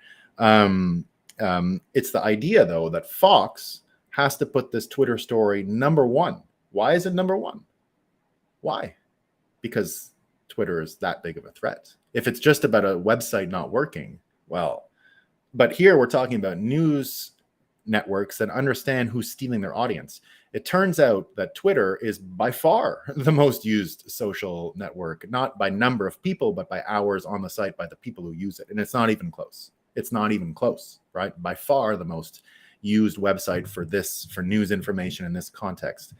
It's the idea, though, that Fox has to put this Twitter story number one. Why is it number one? Why? Because Twitter is that big of a threat. If it's just about a website not working, well, but here we're talking about news networks that understand who's stealing their audience. It turns out that Twitter is by far the most used social network, not by number of people, but by hours on the site by the people who use it. And it's not even close. It's not even close, right? By far the most used website for news information in this context.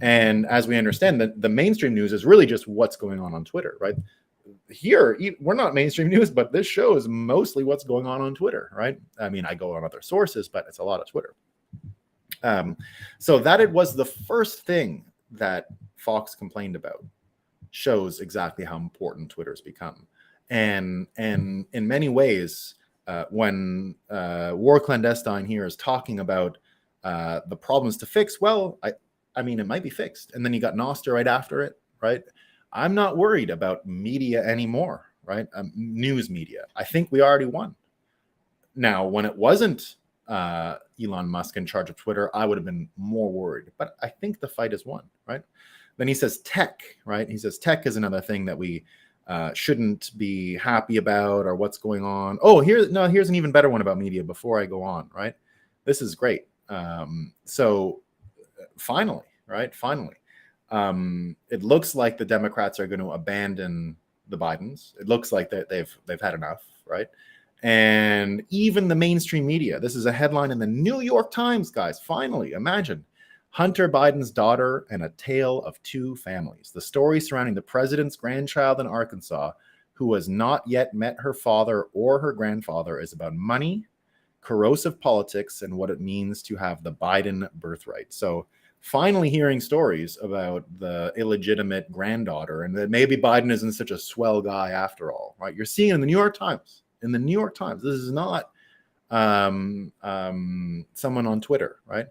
And as we understand that the mainstream news is really just what's going on Twitter, right? Here, we're not mainstream news, but this show is mostly what's going on Twitter, right? I mean, I go on other sources, but it's a lot of Twitter. So that it was the first thing that Fox complained about shows exactly how important Twitter's become. And in many ways, when War Clandestine here is talking about the problems to fix, well, I mean, it might be fixed. And then you got Noster right after it, right? I'm not worried about media anymore, right? News media. I think we already won. Now, when it wasn't Elon Musk in charge of Twitter, I would have been more worried. But I think the fight is won, right? Then he says tech, right? He says tech is another thing that we shouldn't be happy about, or what's going on. Oh, here's an even better one about media before I go on, right? This is great. So finally, right? Finally, it looks like the Democrats are going to abandon the Bidens. It looks like that they've had enough, right? And even the mainstream media. This is a headline in the New York Times, guys. Finally, imagine Hunter Biden's daughter and a tale of two families. The story surrounding the president's grandchild in Arkansas, who has not yet met her father or her grandfather, is about money, corrosive politics, and what it means to have the Biden birthright. So finally hearing stories about the illegitimate granddaughter and that maybe Biden isn't such a swell guy after all, right? You're seeing it in the New York Times. In the New York Times. This is not someone on Twitter, right?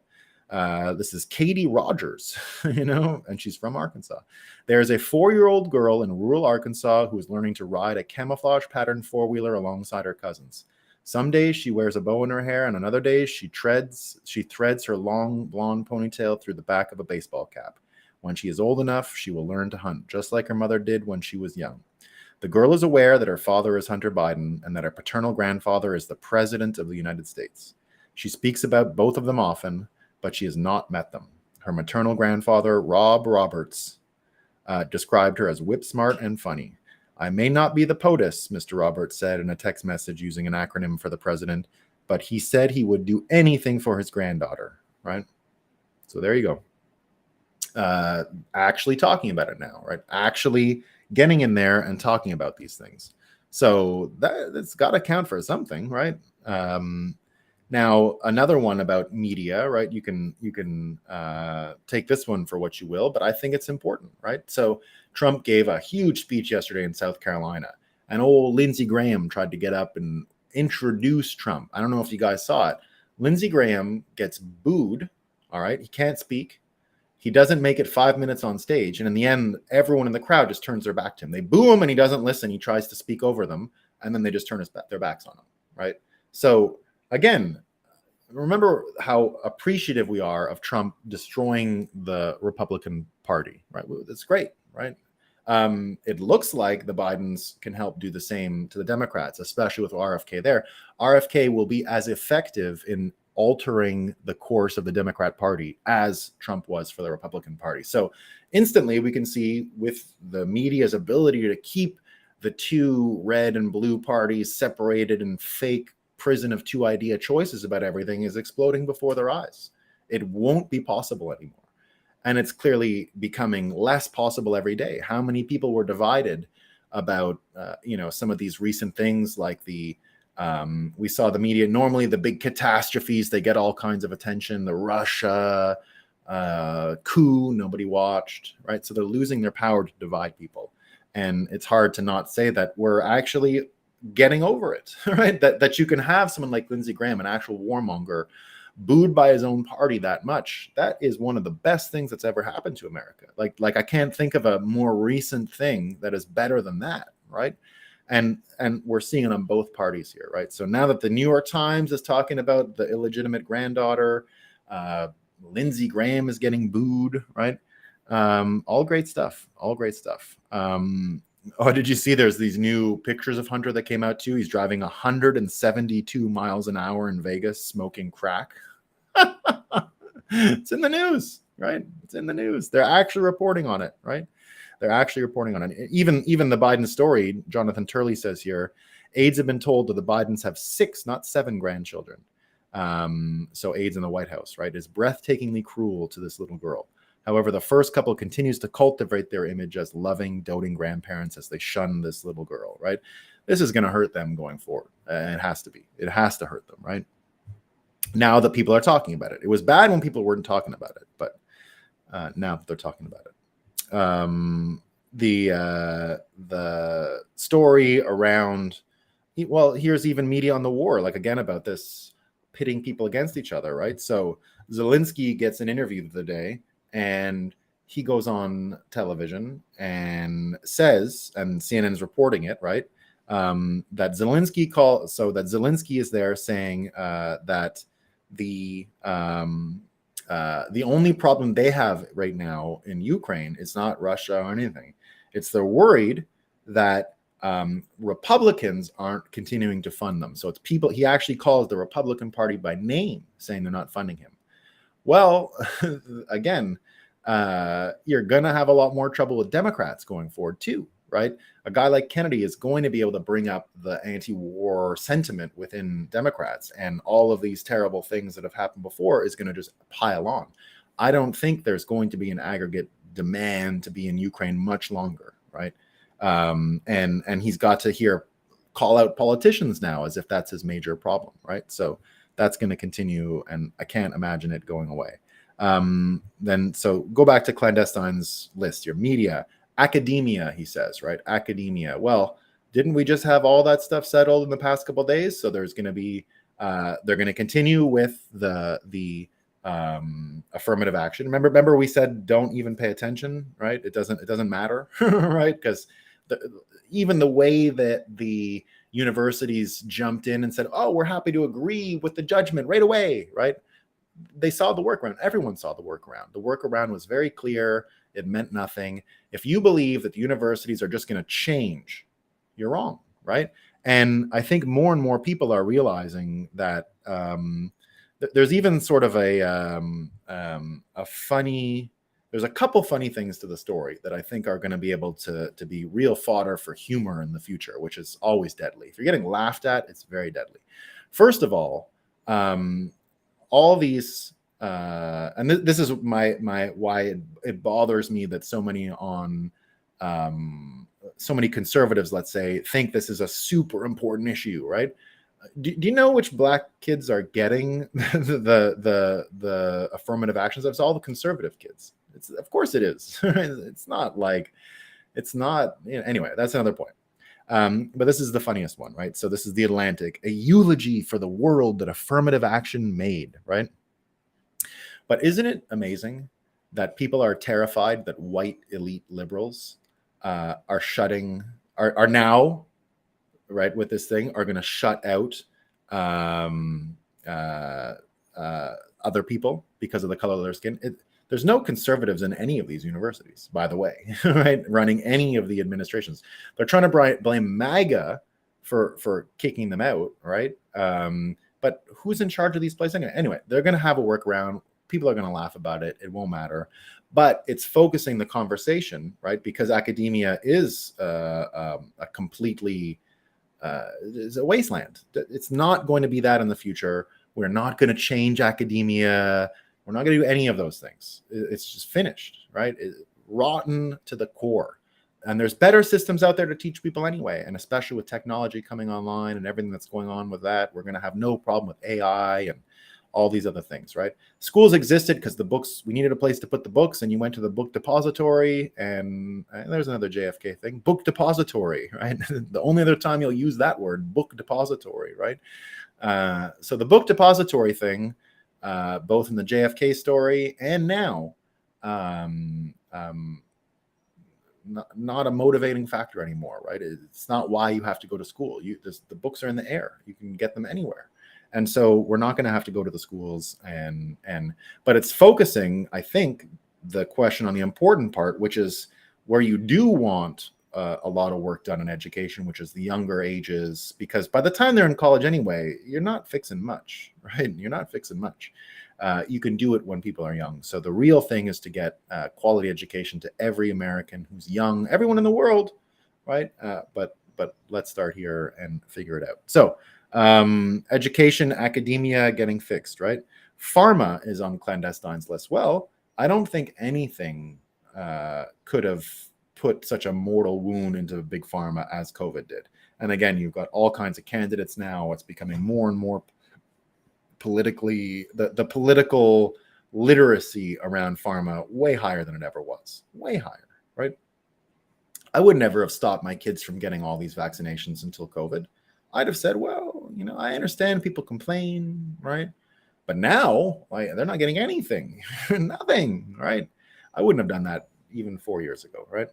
This is Katie Rogers, and she's from Arkansas. There is a 4-year-old girl in rural Arkansas who is learning to ride a camouflage pattern 4-wheeler alongside her cousins. Some days she wears a bow in her hair, and on other days she threads her long blonde ponytail through the back of a baseball cap. When she is old enough, she will learn to hunt, just like her mother did when she was young. The girl is aware that her father is Hunter Biden and that her paternal grandfather is the president of the United States. She speaks about both of them often, but she has not met them. Her maternal grandfather, Rob Roberts, described her as whip-smart and funny. I may not be the POTUS, Mr. Roberts said in a text message using an acronym for the president, but he said he would do anything for his granddaughter, right? So there you go. Actually talking about it now, right? Actually getting in there and talking about these things. So that's got to count for something, right? Now, another one about media, right? You can take this one for what you will, but I think it's important, right? So Trump gave a huge speech yesterday in South Carolina, and old Lindsey Graham tried to get up and introduce Trump. I don't know if you guys saw it. Lindsey Graham gets booed. All right, he can't speak. He doesn't make it 5 minutes on stage, and in the end, everyone in the crowd just turns their back to him. They boo him, and he doesn't listen. He tries to speak over them, and then they just turn their backs on him, right? So again, remember how appreciative we are of Trump destroying the Republican Party, right? That's great, right? It looks like the Bidens can help do the same to the Democrats, especially with RFK there. RFK will be as effective in altering the course of the Democrat Party as Trump was for the Republican Party. So instantly we can see with the media's ability to keep the two red and blue parties separated in fake prison of two idea choices about everything is exploding before their eyes. It won't be possible anymore. And it's clearly becoming less possible every day. How many people were divided about, some of these recent things like we saw the media, normally the big catastrophes, they get all kinds of attention. The Russia coup, nobody watched, right? So they're losing their power to divide people. And it's hard to not say that we're actually getting over it, right? That you can have someone like Lindsey Graham, an actual warmonger, booed by his own party that much. That is one of the best things that's ever happened to America. Like I can't think of a more recent thing that is better than that, right? And we're seeing it on both parties here, right? So now that the New York Times is talking about the illegitimate granddaughter, Lindsey Graham is getting booed, right? All great stuff. All great stuff. Oh, did you see there's these new pictures of Hunter that came out too? He's driving 172 miles an hour in Vegas, smoking crack. It's in the news, right? It's in the news. They're actually reporting on it, right? They're actually reporting on it. Even the Biden story, Jonathan Turley says here, aides have been told that the Bidens have 6, not 7 grandchildren. So aides in the White House, right, is breathtakingly cruel to this little girl. However, the first couple continues to cultivate their image as loving, doting grandparents as they shun this little girl, right? This is going to hurt them going forward. It has to be. It has to hurt them, right? Now that people are talking about it. It was bad when people weren't talking about it, but now that they're talking about it. The story around, well, here's even media on the war, like again about this pitting people against each other, right? So Zelensky gets an interview the day, and he goes on television and says, and CNN is reporting it, right? That Zelensky is there saying that the only problem they have right now in Ukraine is not Russia or anything. It's they're worried that Republicans aren't continuing to fund them. So it's people, he actually calls the Republican Party by name, saying they're not funding him. Well, again, you're going to have a lot more trouble with Democrats going forward too, right? A guy like Kennedy is going to be able to bring up the anti-war sentiment within Democrats, and all of these terrible things that have happened before is going to just pile on. I don't think there's going to be an aggregate demand to be in Ukraine much longer, right? And he's got to call out politicians now as if that's his major problem, right? So that's going to continue, and I can't imagine it going away. Then so go back to Clandestine's list, your media, academia, he says, right? Academia. Well, didn't we just have all that stuff settled in the past couple of days? So there's going to be, they're going to continue with the affirmative action. Remember we said don't even pay attention, right? It doesn't matter, right? Because even the way that the universities jumped in and said, oh, we're happy to agree with the judgment right away, right? They saw the workaround. Everyone saw the workaround. The workaround was very clear. It meant nothing. If you believe that the universities are just going to change, you're wrong, right? And I think more and more people are realizing that there's even sort of there's a couple funny things to the story that I think are going to be able to be real fodder for humor in the future, which is always deadly. If you're getting laughed at, it's very deadly. First of all these, and this is my why it bothers me that so many conservatives, let's say, think this is a super important issue, right? Do you know which black kids are getting the affirmative actions? It's all the conservative kids. It's, of course it is. It's not like, it's not, anyway, that's another point. But this is the funniest one, right? So this is The Atlantic, a eulogy for the world that affirmative action made, right? But isn't it amazing that people are terrified that white elite liberals are now, right, with this thing, are going to shut out other people because of the color of their skin? There's no conservatives in any of these universities, by the way, right, running any of the administrations. They're trying to blame MAGA for kicking them out, right? But who's in charge of these places anyway? They're going to have a workaround. People are going to laugh about it. It won't matter. But it's focusing the conversation, right? Because academia is a completely is a wasteland. It's not going to be that in the future. We're not going to change academia. We're not going to do any of those things. It's just finished, right? Rotten to the core. And there's better systems out there to teach people anyway. And especially with technology coming online and everything that's going on with that, we're going to have no problem with AI and all these other things, right? Schools existed because the books, we needed a place to put the books, and you went to the book depository, and there's another JFK thing, book depository, right? The only other time you'll use that word, book depository, right? So the book depository thing, both in the JFK story and now, not a motivating factor anymore, right? It's not why you have to go to school. The books are in the air. You can get them anywhere. And so we're not going to have to go to the schools, but it's focusing, I think, the question on the important part, which is where you do want a lot of work done in education, which is the younger ages, because by the time they're in college anyway, you're not fixing much, right? You're not fixing much. You can do it when people are young. So the real thing is to get quality education to every American who's young, everyone in the world, right? But let's start here and figure it out. So education, academia getting fixed, right? Pharma is on clandestine's list. Well, I don't think anything could have put such a mortal wound into big pharma as COVID did. And again, you've got all kinds of candidates now. It's becoming more and more politically, the political literacy around pharma way higher than it ever was, way higher, right? I would never have stopped my kids from getting all these vaccinations until COVID. I'd have said, well, I understand people complain, right? But now they're not getting anything, nothing, right? I wouldn't have done that even 4 years ago, right?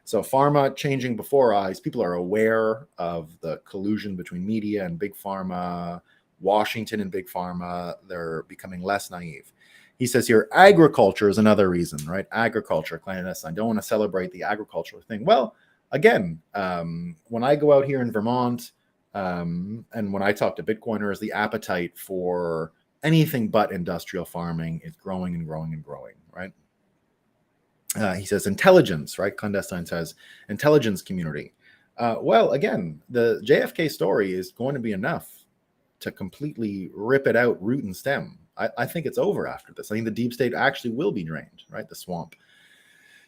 So pharma changing before eyes. People are aware of the collusion between media and big pharma, Washington and big pharma. They're becoming less naive. He says here, agriculture is another reason, right? Agriculture, clandestine. I don't want to celebrate the agricultural thing. Well, again, when I go out here in Vermont, and when I talk to Bitcoiners, the appetite for anything but industrial farming is growing and growing and growing, right? He says intelligence, right? Clandestine says intelligence community. Well, again, the JFK story is going to be enough to completely rip it out root and stem. I think it's over after this. I think the deep state actually will be drained, right? The swamp.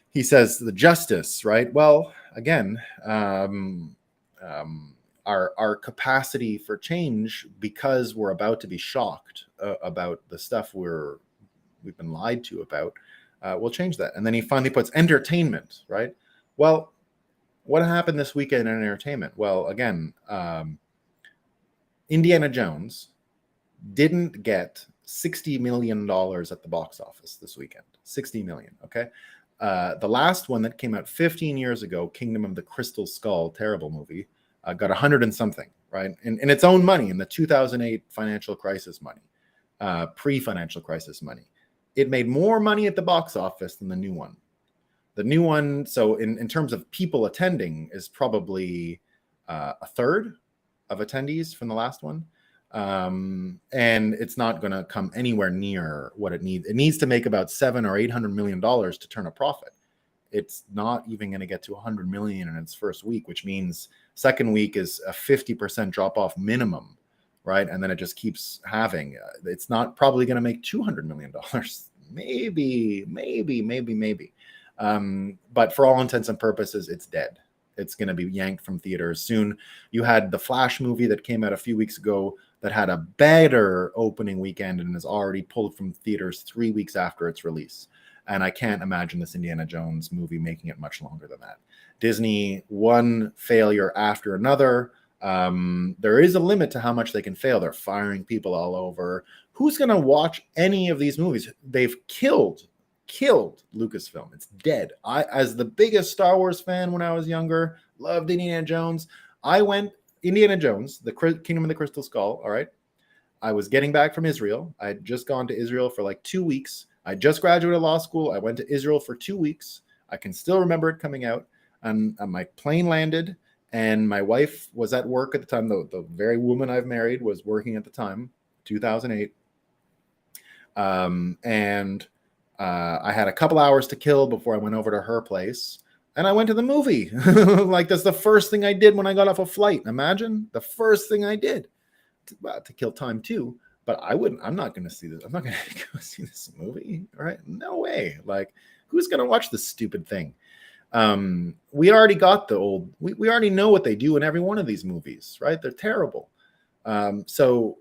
He says the justice, right? Well, again, our capacity for change, because we're about to be shocked about the stuff we've been lied to about, we'll change that. And then he finally puts entertainment, right? Well, what happened this weekend in entertainment? Well, again, Indiana Jones didn't get $60 million at the box office this weekend. 60 million, okay? The last one that came out 15 years ago, Kingdom of the Crystal Skull, terrible movie, got 100 and something, right? In its own money, in the 2008 financial crisis money, pre-financial crisis money. It made more money at the box office than the new one. The new one, so in terms of people attending, is probably a third of attendees from the last one. And it's not going to come anywhere near what it needs. It needs to make about $700 or $800 million to turn a profit. It's not even going to get to 100 million in its first week, which means second week is a 50% drop off minimum, right? And then it just keeps having. It's not probably going to make $200 million. Maybe. But for all intents and purposes, it's dead. It's going to be yanked from theaters soon. You had the Flash movie that came out a few weeks ago that had a better opening weekend and is already pulled from theaters 3 weeks after its release. And I can't imagine this Indiana Jones movie making it much longer than that. Disney, one failure after another. There is a limit to how much they can fail. They're firing people all over. Who's going to watch any of these movies? They've killed Lucasfilm. It's dead. I, as the biggest Star Wars fan when I was younger, loved Indiana Jones. I went Indiana Jones, the Kingdom of the Crystal Skull. All right. I was getting back from Israel. I had just gone to Israel for like 2 weeks. I just graduated law school. I went to Israel for 2 weeks. I can still remember it coming out. And my plane landed, and my wife was at work at the time. The very woman I've married was working at the time, 2008. I had a couple hours to kill before I went over to her place, and I went to the movie. Like, that's the first thing I did when I got off a flight. Imagine the first thing I did to kill time too. But I'm not going to see this. I'm not going to go see this movie. All right. No way. Like, who's going to watch this stupid thing? We already got we already know what they do in every one of these movies, right? They're terrible. So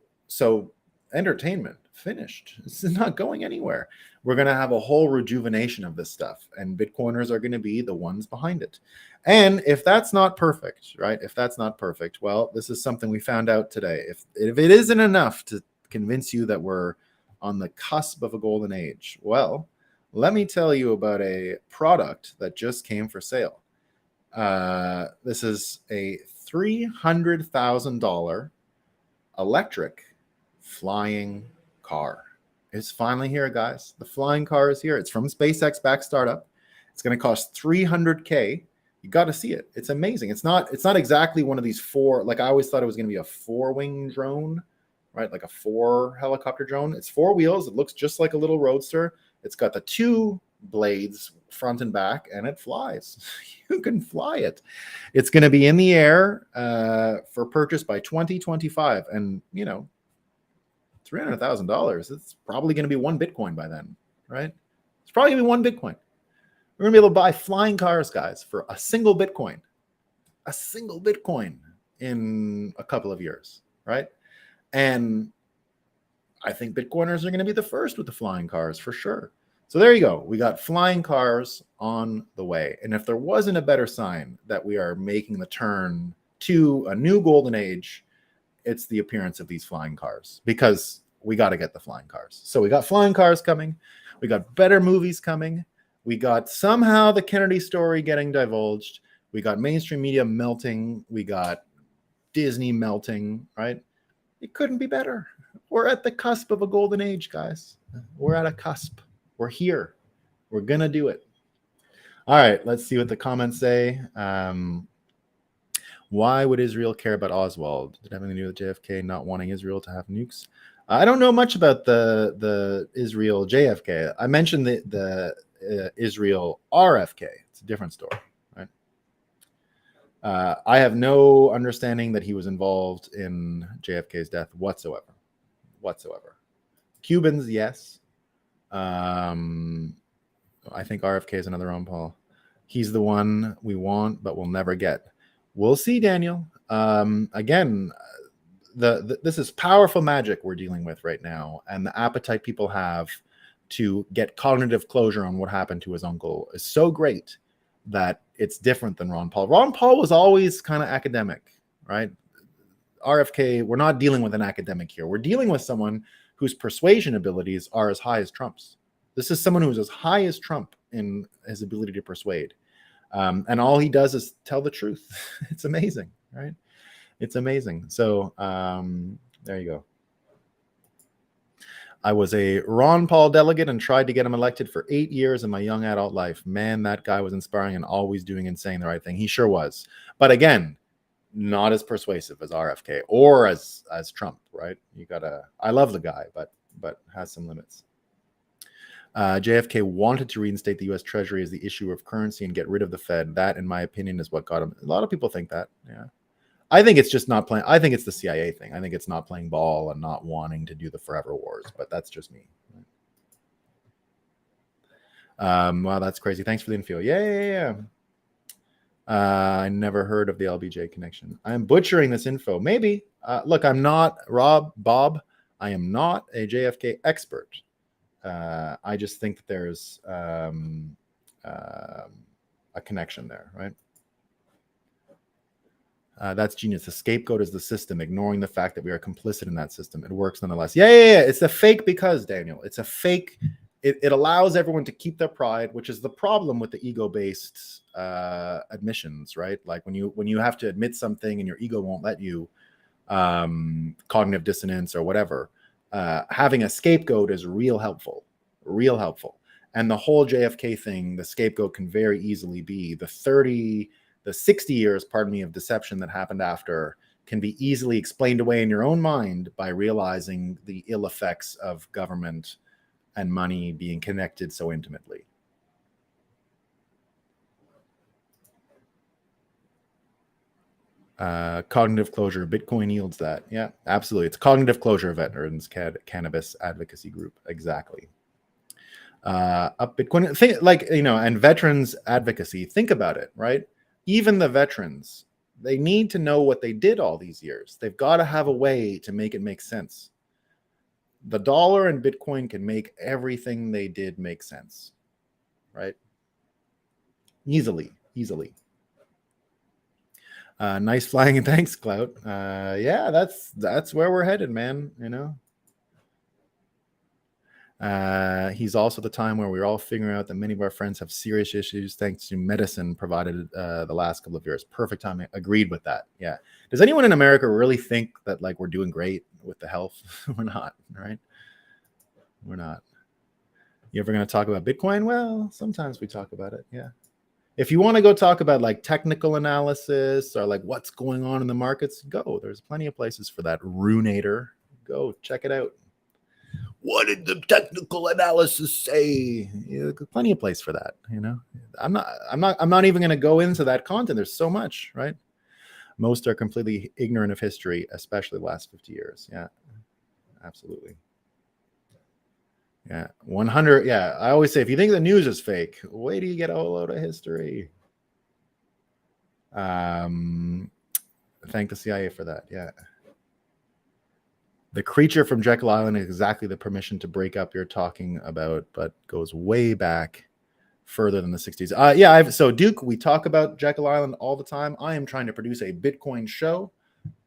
entertainment finished. This is not going anywhere. We're going to have a whole rejuvenation of this stuff, and Bitcoiners are going to be the ones behind it. And if that's not perfect, right? If that's not perfect, well, this is something we found out today. If it isn't enough to convince you that we're on the cusp of a golden age, well, let me tell you about a product that just came for sale. This is a $300,000 electric flying car. It's finally here, guys. The flying car is here. It's from SpaceX backed startup. It's going to cost $300K. You got to see it. It's amazing. It's not exactly one of these four, like I always thought it was going to be a 4-wing drone, right? Like a 4 helicopter drone. It's 4 wheels. It looks just like a little roadster. It's got the 2 blades front and back, and it flies. You can fly it. It's going to be in the air for purchase by 2025. And, you know, $300,000. It's probably going to be 1 Bitcoin by then, right? It's probably going to be 1 Bitcoin. We're going to be able to buy flying cars, guys, for a single Bitcoin in a couple of years, right? And I think Bitcoiners are going to be the first with the flying cars for sure. So there you go. We got flying cars on the way. And if there wasn't a better sign that we are making the turn to a new golden age, it's the appearance of these flying cars, because we got to get the flying cars. So we got flying cars coming. We got better movies coming. We got somehow the Kennedy story getting divulged. We got mainstream media melting. We got Disney melting, right? It couldn't be better. We're at the cusp of a golden age, guys. We're at a cusp. We're here. We're going to do it. All right, let's see what the comments say. Why would Israel care about Oswald? Did it have anything to do with JFK not wanting Israel to have nukes? I don't know much about the Israel JFK. I mentioned the Israel RFK. It's a different story, right? I have no understanding that he was involved in JFK's death whatsoever. Cubans, yes. I think RFK is another Ron Paul. He's the one we want, but we'll never get. We'll see, Daniel. Again, this is powerful magic we're dealing with right now, and the appetite people have to get cognitive closure on what happened to his uncle is so great that it's different than Ron Paul. Ron Paul was always kind of academic, right? RFK, we're not dealing with an academic here. We're dealing with someone whose persuasion abilities are as high as Trump's. This is someone who's as high as Trump in his ability to persuade. And all he does is tell the truth. It's amazing, right? It's amazing. So there you go. I was a Ron Paul delegate and tried to get him elected for 8 years in my young adult life. Man, that guy was inspiring and always doing and saying the right thing. He sure was. But again, not as persuasive as RFK or as Trump, right? You gotta. I love the guy, but has some limits. JFK wanted to reinstate the U.S. Treasury as the issue of currency and get rid of the Fed. That, in my opinion, is what got him. A lot of people think that. Yeah, I think it's just not playing. I think it's the CIA thing. I think it's not playing ball and not wanting to do the forever wars. But that's just me. Wow, that's crazy. Thanks for the info. Yeah. I never heard of the LBJ connection. I'm butchering this info. Maybe. Look, I'm not Bob. I am not a JFK expert. I just think that there's a connection there, right? That's genius. The scapegoat is the system, ignoring the fact that we are complicit in that system. It works nonetheless. Yeah. It's a fake because, Daniel. It's a fake. It allows everyone to keep their pride, which is the problem with the ego-based admissions, right? Like when you have to admit something and your ego won't let you, cognitive dissonance or whatever. Having a scapegoat is real helpful. And the whole JFK thing, the scapegoat can very easily be the 60 years, of deception that happened after can be easily explained away in your own mind by realizing the ill effects of government and money being connected so intimately. Cognitive closure. Bitcoin yields that. Yeah, absolutely. It's cognitive closure, Veterans Cannabis Advocacy Group. Exactly. Up Bitcoin. And veterans advocacy. Think about it, right? Even the veterans, they need to know what they did all these years. They've got to have a way to make it make sense. The dollar and Bitcoin can make everything they did make sense, right? Easily. Nice flying and thanks, Clout. Yeah, that's where we're headed, man. He's also the time where we're all figuring out that many of our friends have serious issues thanks to medicine provided the last couple of years. Perfect timing. Agreed with that. Yeah. Does anyone in America really think that we're doing great with the health? We're not, right? We're not. You ever going to talk about Bitcoin? Well, sometimes we talk about it. Yeah. If you want to go talk about technical analysis or what's going on in the markets, go. There's plenty of places for that. Runator. Go check it out. What did the technical analysis say? Plenty of place for that. I'm not even going to go into that content. There's so much, right? Most are completely ignorant of history, especially the last 50 years. Yeah, absolutely. Yeah, 100. Yeah, I always say if you think the news is fake, wait till you get a whole load of history. Thank the CIA for that. Yeah. The creature from Jekyll Island is exactly the permission to break up you're talking about, but goes way back further than the 60s. So Duke, we talk about Jekyll Island all the time. I am trying to produce a Bitcoin show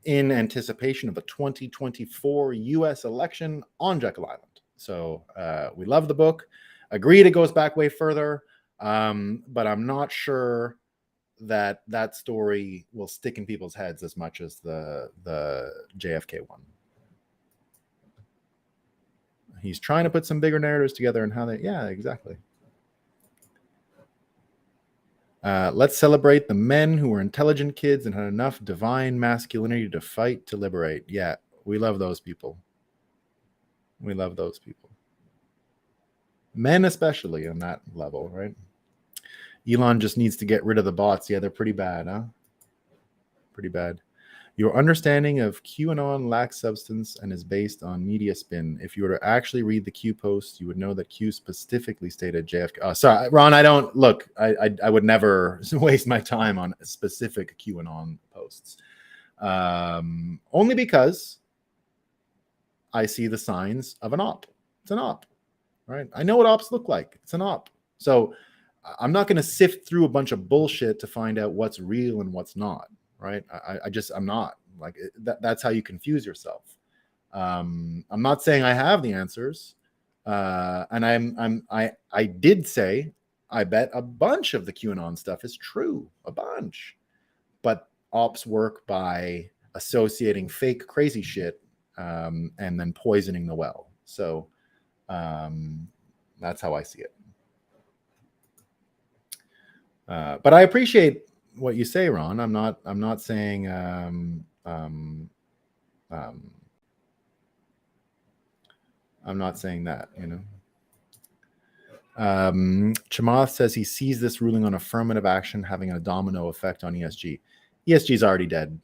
in anticipation of the 2024 US election on Jekyll Island. So we love the book. Agreed, it goes back way further, but I'm not sure that story will stick in people's heads as much as the JFK one. He's trying to put some bigger narratives together and how they, yeah, exactly. Let's celebrate the men who were intelligent kids and had enough divine masculinity to fight to liberate. Yeah, we love those people. Men especially on that level, right? Elon just needs to get rid of the bots. Yeah, they're pretty bad, huh? Pretty bad. Your understanding of QAnon lacks substance and is based on media spin. If you were to actually read the Q post, you would know that Q specifically stated JFK. Oh, sorry, Ron, I don't look. I would never waste my time on specific QAnon posts, only because I see the signs of an op. It's an op, right? I know what ops look like. It's an op. So I'm not going to sift through a bunch of bullshit to find out what's real and what's not. Right. I'm not that's how you confuse yourself. I'm not saying I have the answers. And I did say, I bet a bunch of the QAnon stuff is true, a bunch, but ops work by associating fake crazy shit, and then poisoning the well. So, that's how I see it. But I appreciate what you say, Ron. I'm not saying I'm not saying that, Chamath says he sees this ruling on affirmative action having a domino effect on ESG. ESG is already dead,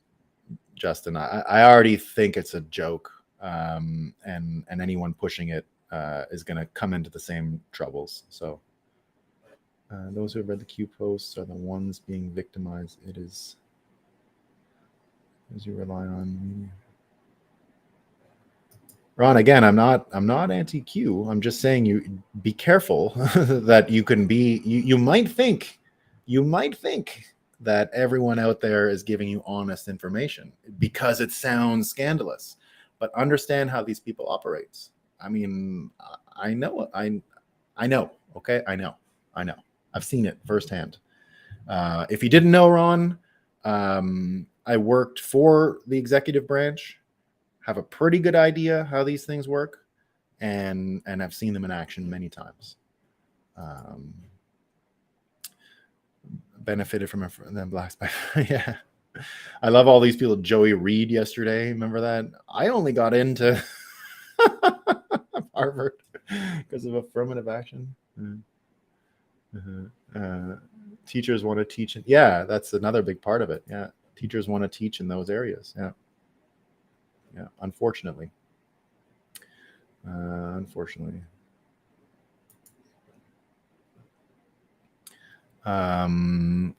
Justin. I already think it's a joke, and anyone pushing it is going to come into the same troubles. So Those who have read the Q posts are the ones being victimized. It is as you rely on. Ron, again, I'm not anti-Q. I'm just saying you be careful that you can be. You might think that everyone out there is giving you honest information because it sounds scandalous, but understand how these people operate. I mean, I know. Okay, I know. I've seen it firsthand. If you didn't know, Ron, I worked for the executive branch. Have a pretty good idea how these things work, and I've seen them in action many times. Benefited from them blacks by yeah. I love all these people. Joey Reed yesterday, remember that? I only got into Harvard because of affirmative action. Teachers want to teach. Yeah, that's another big part of it. Yeah, teachers want to teach in those areas. Yeah. Unfortunately.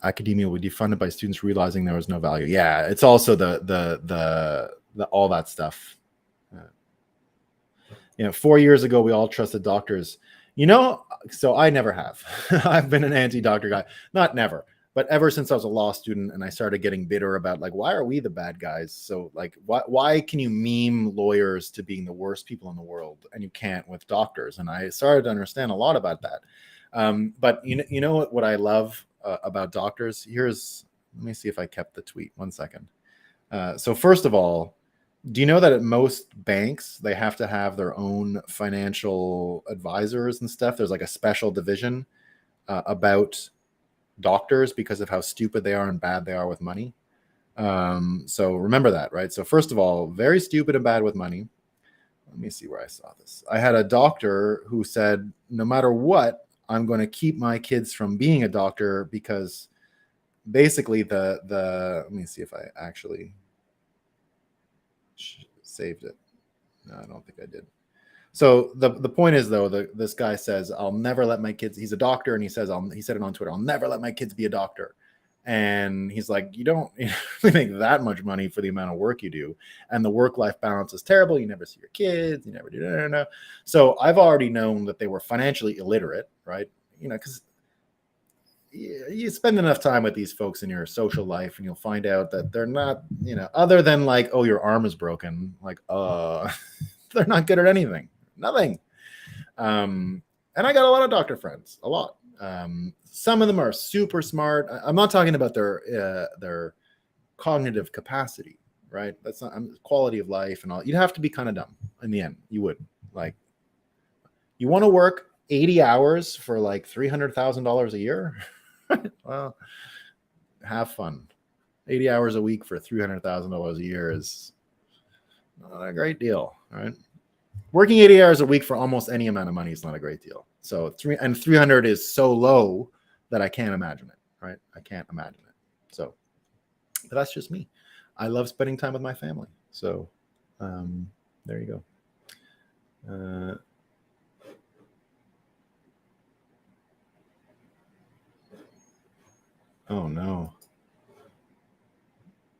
Academia would be funded by students realizing there was no value. Yeah, it's also the all that stuff. 4 years ago we all trusted doctors. So I never have. I've been an anti-doctor guy. Not never, but ever since I was a law student and I started getting bitter about like, why are we the bad guys? So like, why can you meme lawyers to being the worst people in the world and you can't with doctors? And I started to understand a lot about that. But you know what I love about doctors? Let me see if I kept the tweet. 1 second. So first of all, do you know that at most banks, they have to have their own financial advisors and stuff? There's like a special division about doctors because of how stupid they are and bad they are with money. So remember that, right? So first of all, very stupid and bad with money. Let me see where I saw this. I had a doctor who said, no matter what, I'm going to keep my kids from being a doctor because basically let me see if I actually saved it. No, I don't think I did. So the point is though, this guy says, I'll never let my kids, he's a doctor. And he says, he said it on Twitter, I'll never let my kids be a doctor. And he's like, you don't make that much money for the amount of work you do. And the work-life balance is terrible. You never see your kids. You never do. No. So I've already known that they were financially illiterate, right? Because you spend enough time with these folks in your social life and you'll find out that they're not, other than like, oh, your arm is broken. Like, they're not good at anything, nothing. And I got a lot of doctor friends, a lot. Some of them are super smart. I'm not talking about their cognitive capacity, right? That's not quality of life and all. You'd have to be kind of dumb in the end. You would like. You want to work 80 hours for like $300,000 a year? Well, have fun. 80 hours a week for $300,000 a year is not a great deal, right? Working 80 hours a week for almost any amount of money is not a great deal. So 300 is so low that I can't imagine it, right? I can't imagine it. So, but that's just me. I love spending time with my family. So there you go. Oh no.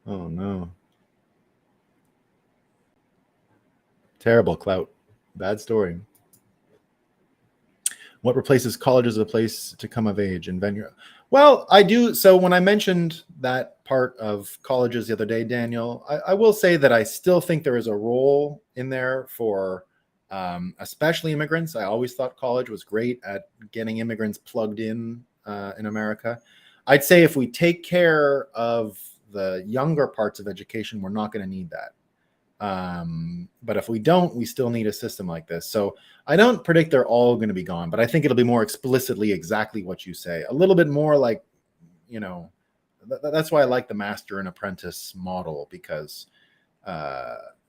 Oh no. Terrible clout. Bad story. What replaces college as a place to come of age? Invent your. Well, I do. So when I mentioned that part of colleges the other day, Daniel, I will say that I still think there is a role in there for especially immigrants. I always thought college was great at getting immigrants plugged in America. I'd say if we take care of the younger parts of education, we're not going to need that. But if we don't, we still need a system like this. So I don't predict they're all going to be gone, but I think it'll be more explicitly exactly what you say. A little bit more like, that's why I like the master and apprentice model, because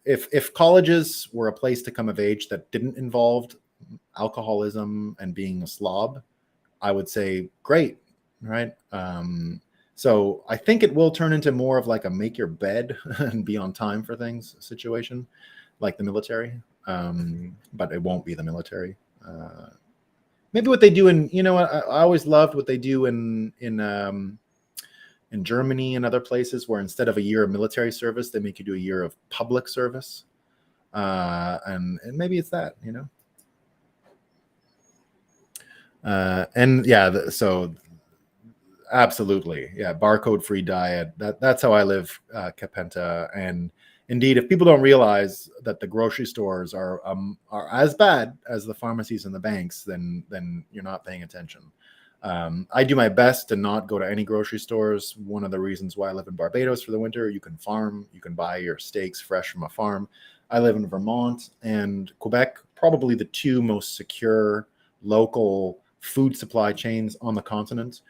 if colleges were a place to come of age that didn't involve alcoholism and being a slob, I would say great, right? So I think it will turn into more of like a make your bed and be on time for things situation, like the military. But it won't be the military. Maybe what they do in, I always loved what they do in Germany and other places, where instead of a year of military service, they make you do a year of public service. And maybe it's that, and yeah, so absolutely, yeah, barcode free diet. That's how I live, Capenta. And indeed, if people don't realize that the grocery stores are as bad as the pharmacies and the banks, then you're not paying attention. I do my best to not go to any grocery stores. One of the reasons why I live in Barbados for the winter, you can farm, you can buy your steaks fresh from a farm. I live in Vermont and Quebec, probably the two most secure local food supply chains on the continent.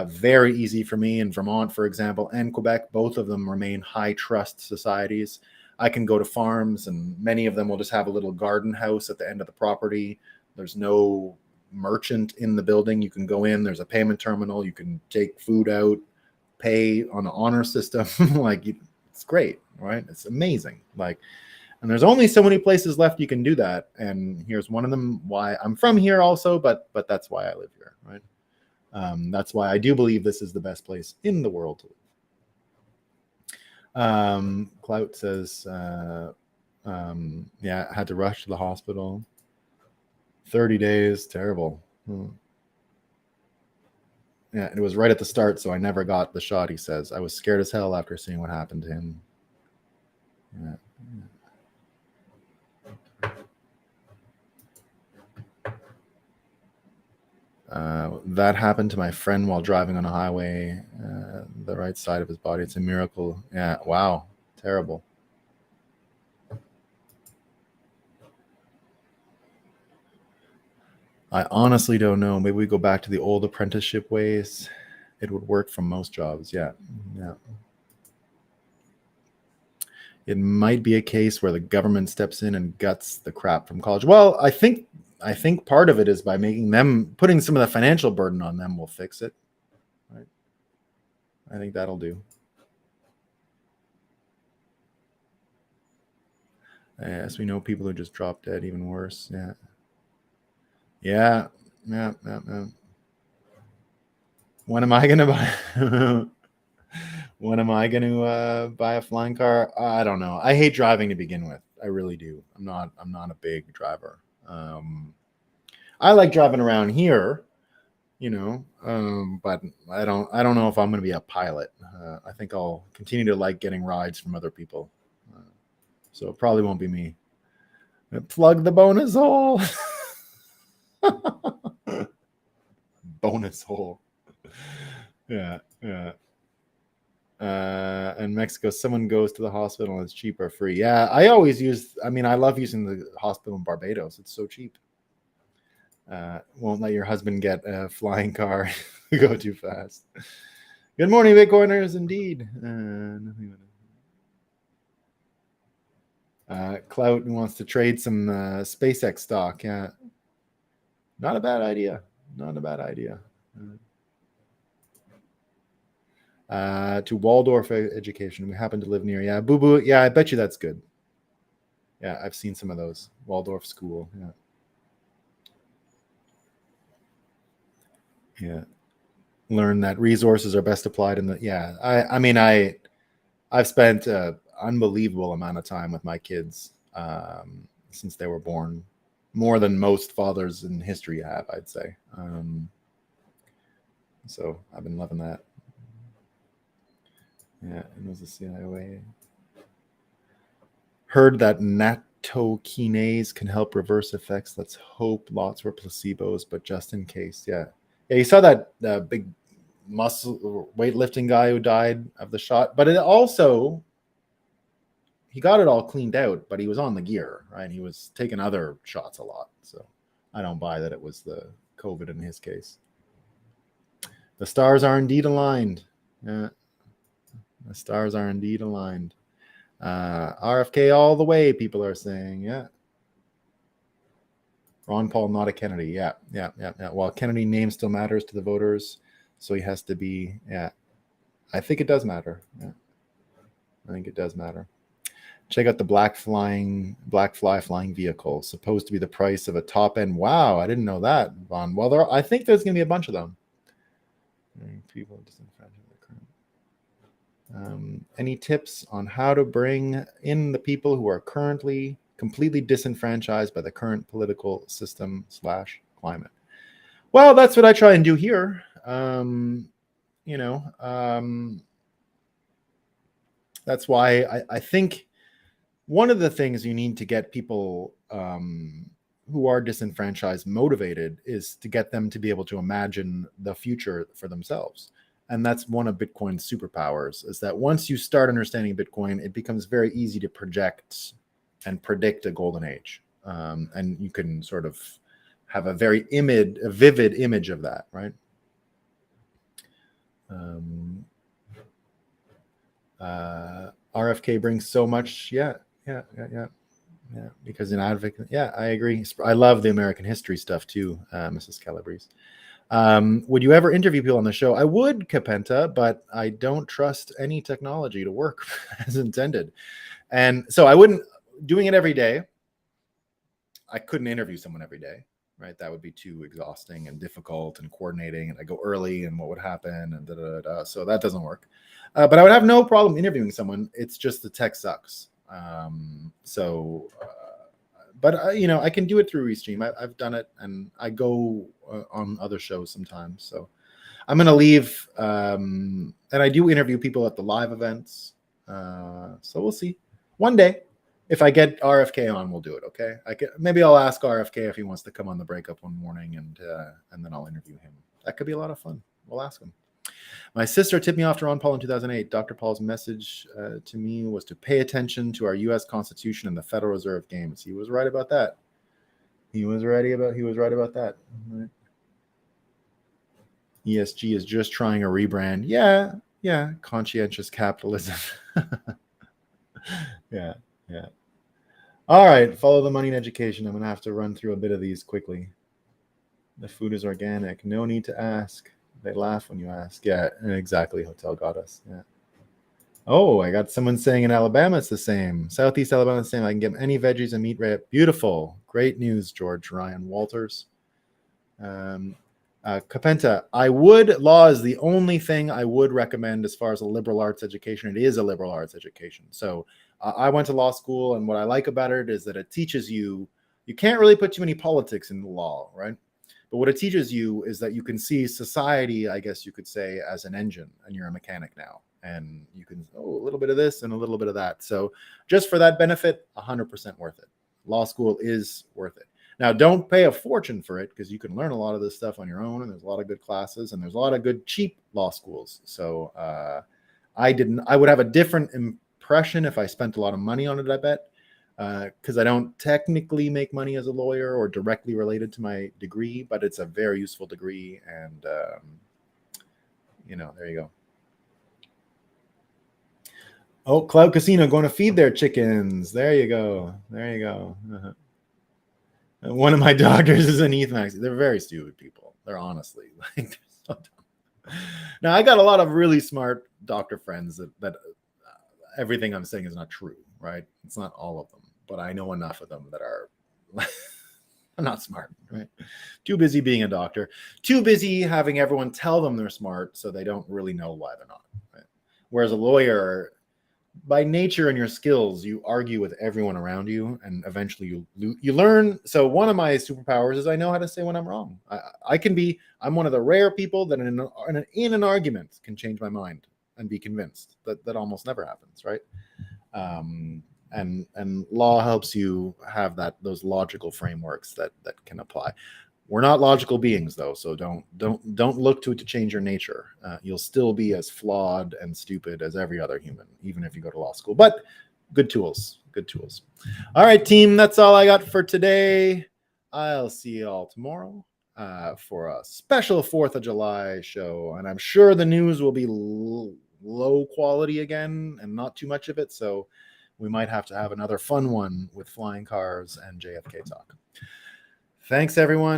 Very easy for me in Vermont, for example, and Quebec. Both of them remain high trust societies. I can go to farms, and many of them will just have a little garden house at the end of the property. There's no merchant in the building. You can go in, there's a payment terminal, you can take food out, pay on an honor system. It's great, right? It's amazing. And there's only so many places left you can do that. And here's one of them, why I'm from here also, but that's why I live here, right? That's why I do believe this is the best place in the world to live. Clout says, yeah, had to rush to the hospital. 30 days, terrible. Yeah, it was right at the start, so I never got the shot, he says. I was scared as hell after seeing what happened to him. Yeah. That happened to my friend while driving on a highway, the right side of his body. It's a miracle. Yeah, wow, terrible. I honestly don't know. Maybe we go back to the old apprenticeship ways. It would work for most jobs. Yeah. It might be a case where the government steps in and guts the crap from college. Well, I think part of it is by putting some of the financial burden on them will fix it. Right? I think that'll do. As we know, people who just drop dead, even worse. Yeah. When am I gonna buy? When am I going to buy a flying car? I don't know. I hate driving to begin with. I really do. I'm not a big driver. I like driving around here, but I don't know if I'm going to be a pilot. I think I'll continue to like getting rides from other people. So it probably won't be me. Plug the bonus hole. Bonus hole. Yeah. In Mexico, someone goes to the hospital and it's cheap or free. Yeah, I love using the hospital in Barbados. It's so cheap. Won't let your husband get a flying car. Go too fast. Good morning, Bitcoiners. Indeed. Clout wants to trade some SpaceX stock. Yeah, not a bad idea. To Waldorf education. We happen to live near. Yeah, Boo Boo. Yeah, I bet you that's good. Yeah, I've seen some of those. Waldorf school. Yeah. Learn that resources are best applied in the. Yeah, I've spent an unbelievable amount of time with my kids since they were born, more than most fathers in history have, I'd say. So I've been loving that. Yeah, it was the CIA. Heard that nattokinase can help reverse effects. Let's hope lots were placebos, but just in case. Yeah, you saw that big muscle weightlifting guy who died of the shot, but it also, he got it all cleaned out, but he was on the gear, right? He was taking other shots a lot. So I don't buy that it was the COVID in his case. The stars are indeed aligned. Yeah. The stars are indeed aligned. RFK all the way, people are saying. Yeah. Ron Paul, not a Kennedy. Yeah. Well, Kennedy name still matters to the voters, so he has to be. Yeah. I think it does matter. Yeah. I think it does matter. Check out the black fly flying vehicle, supposed to be the price of a top end. Wow, I didn't know that, Vaughn. Well, I think there's going to be a bunch of them. People disenfranchised. Any tips on how to bring in the people who are currently completely disenfranchised by the current political system / climate? Well, that's what I try and do here. That's why I think one of the things you need to get people who are disenfranchised motivated is to get them to be able to imagine the future for themselves. And that's one of Bitcoin's superpowers, is that once you start understanding Bitcoin, it becomes very easy to project and predict a golden age. And you can sort of have a very vivid image of that, right? RFK brings so much. Yeah. Because in advocate, I agree. I love the American history stuff too, Mrs. Calabrese. Would you ever interview people on the show? I would, Capenta, but I don't trust any technology to work as intended. And so I wouldn't, doing it every day, I couldn't interview someone every day, right? That would be too exhausting and difficult and coordinating, and I go early and what would happen and so that doesn't work. But I would have no problem interviewing someone. It's just the tech sucks. But I can do it through Restream. I've done it, and I go on other shows sometimes. So I'm going to leave, and I do interview people at the live events. So we'll see. One day, if I get RFK on, we'll do it. Okay, maybe I'll ask RFK if he wants to come on the Breakup one morning, and then I'll interview him. That could be a lot of fun. We'll ask him. My sister tipped me off to Ron Paul in 2008. Dr. Paul's message to me was to pay attention to our U.S. Constitution and the Federal Reserve games. He was right about that. He was right about that. Right. ESG is just trying a rebrand. Yeah. Conscientious capitalism. Yeah. All right. Follow the money and education. I'm going to have to run through a bit of these quickly. The food is organic. No need to ask. They laugh when you ask. Yeah, exactly. Hotel got us. Yeah. Oh, I got someone saying in Alabama it's the same. Southeast Alabama the same. I can get any veggies and meat right. Beautiful. Great news, George Ryan Walters. Capenta, law is the only thing I would recommend as far as a liberal arts education. It is a liberal arts education. So I went to law school, and what I like about it is that it teaches you can't really put too many politics in the law, right? But what it teaches you is that you can see society, I guess you could say, as an engine, and you're a mechanic now. And you can, a little bit of this and a little bit of that. So just for that benefit, 100% worth it. Law school is worth it. Now, don't pay a fortune for it, because you can learn a lot of this stuff on your own, and there's a lot of good classes, and there's a lot of good cheap law schools. So I would have a different impression if I spent a lot of money on it, I bet. Because I don't technically make money as a lawyer or directly related to my degree, but it's a very useful degree. And, there you go. Oh, Cloud Casino going to feed their chickens. There you go. Uh-huh. One of my doctors is an ETH Max. They're very stupid people. They're honestly they're so dumb. Now, I got a lot of really smart doctor friends that everything I'm saying is not true, right? It's not all of them. But I know enough of them that are not smart, right? Too busy being a doctor, too busy having everyone tell them they're smart, so they don't really know why they're not. Right? Whereas a lawyer, by nature and your skills, you argue with everyone around you, and eventually you learn. So one of my superpowers is I know how to say when I'm wrong. I'm one of the rare people that in an argument can change my mind and be convinced. That almost never happens, right? And law helps you have those logical frameworks that can apply. We're not logical beings, though, so don't look to it to change your nature. You'll still be as flawed and stupid as every other human, even if you go to law school. But good tools. All right, team, that's all I got for today. I'll see you all tomorrow for a special 4th of July show, and I'm sure the news will be low quality again and not too much of it, so we might have to have another fun one with flying cars and JFK talk. Thanks, everyone.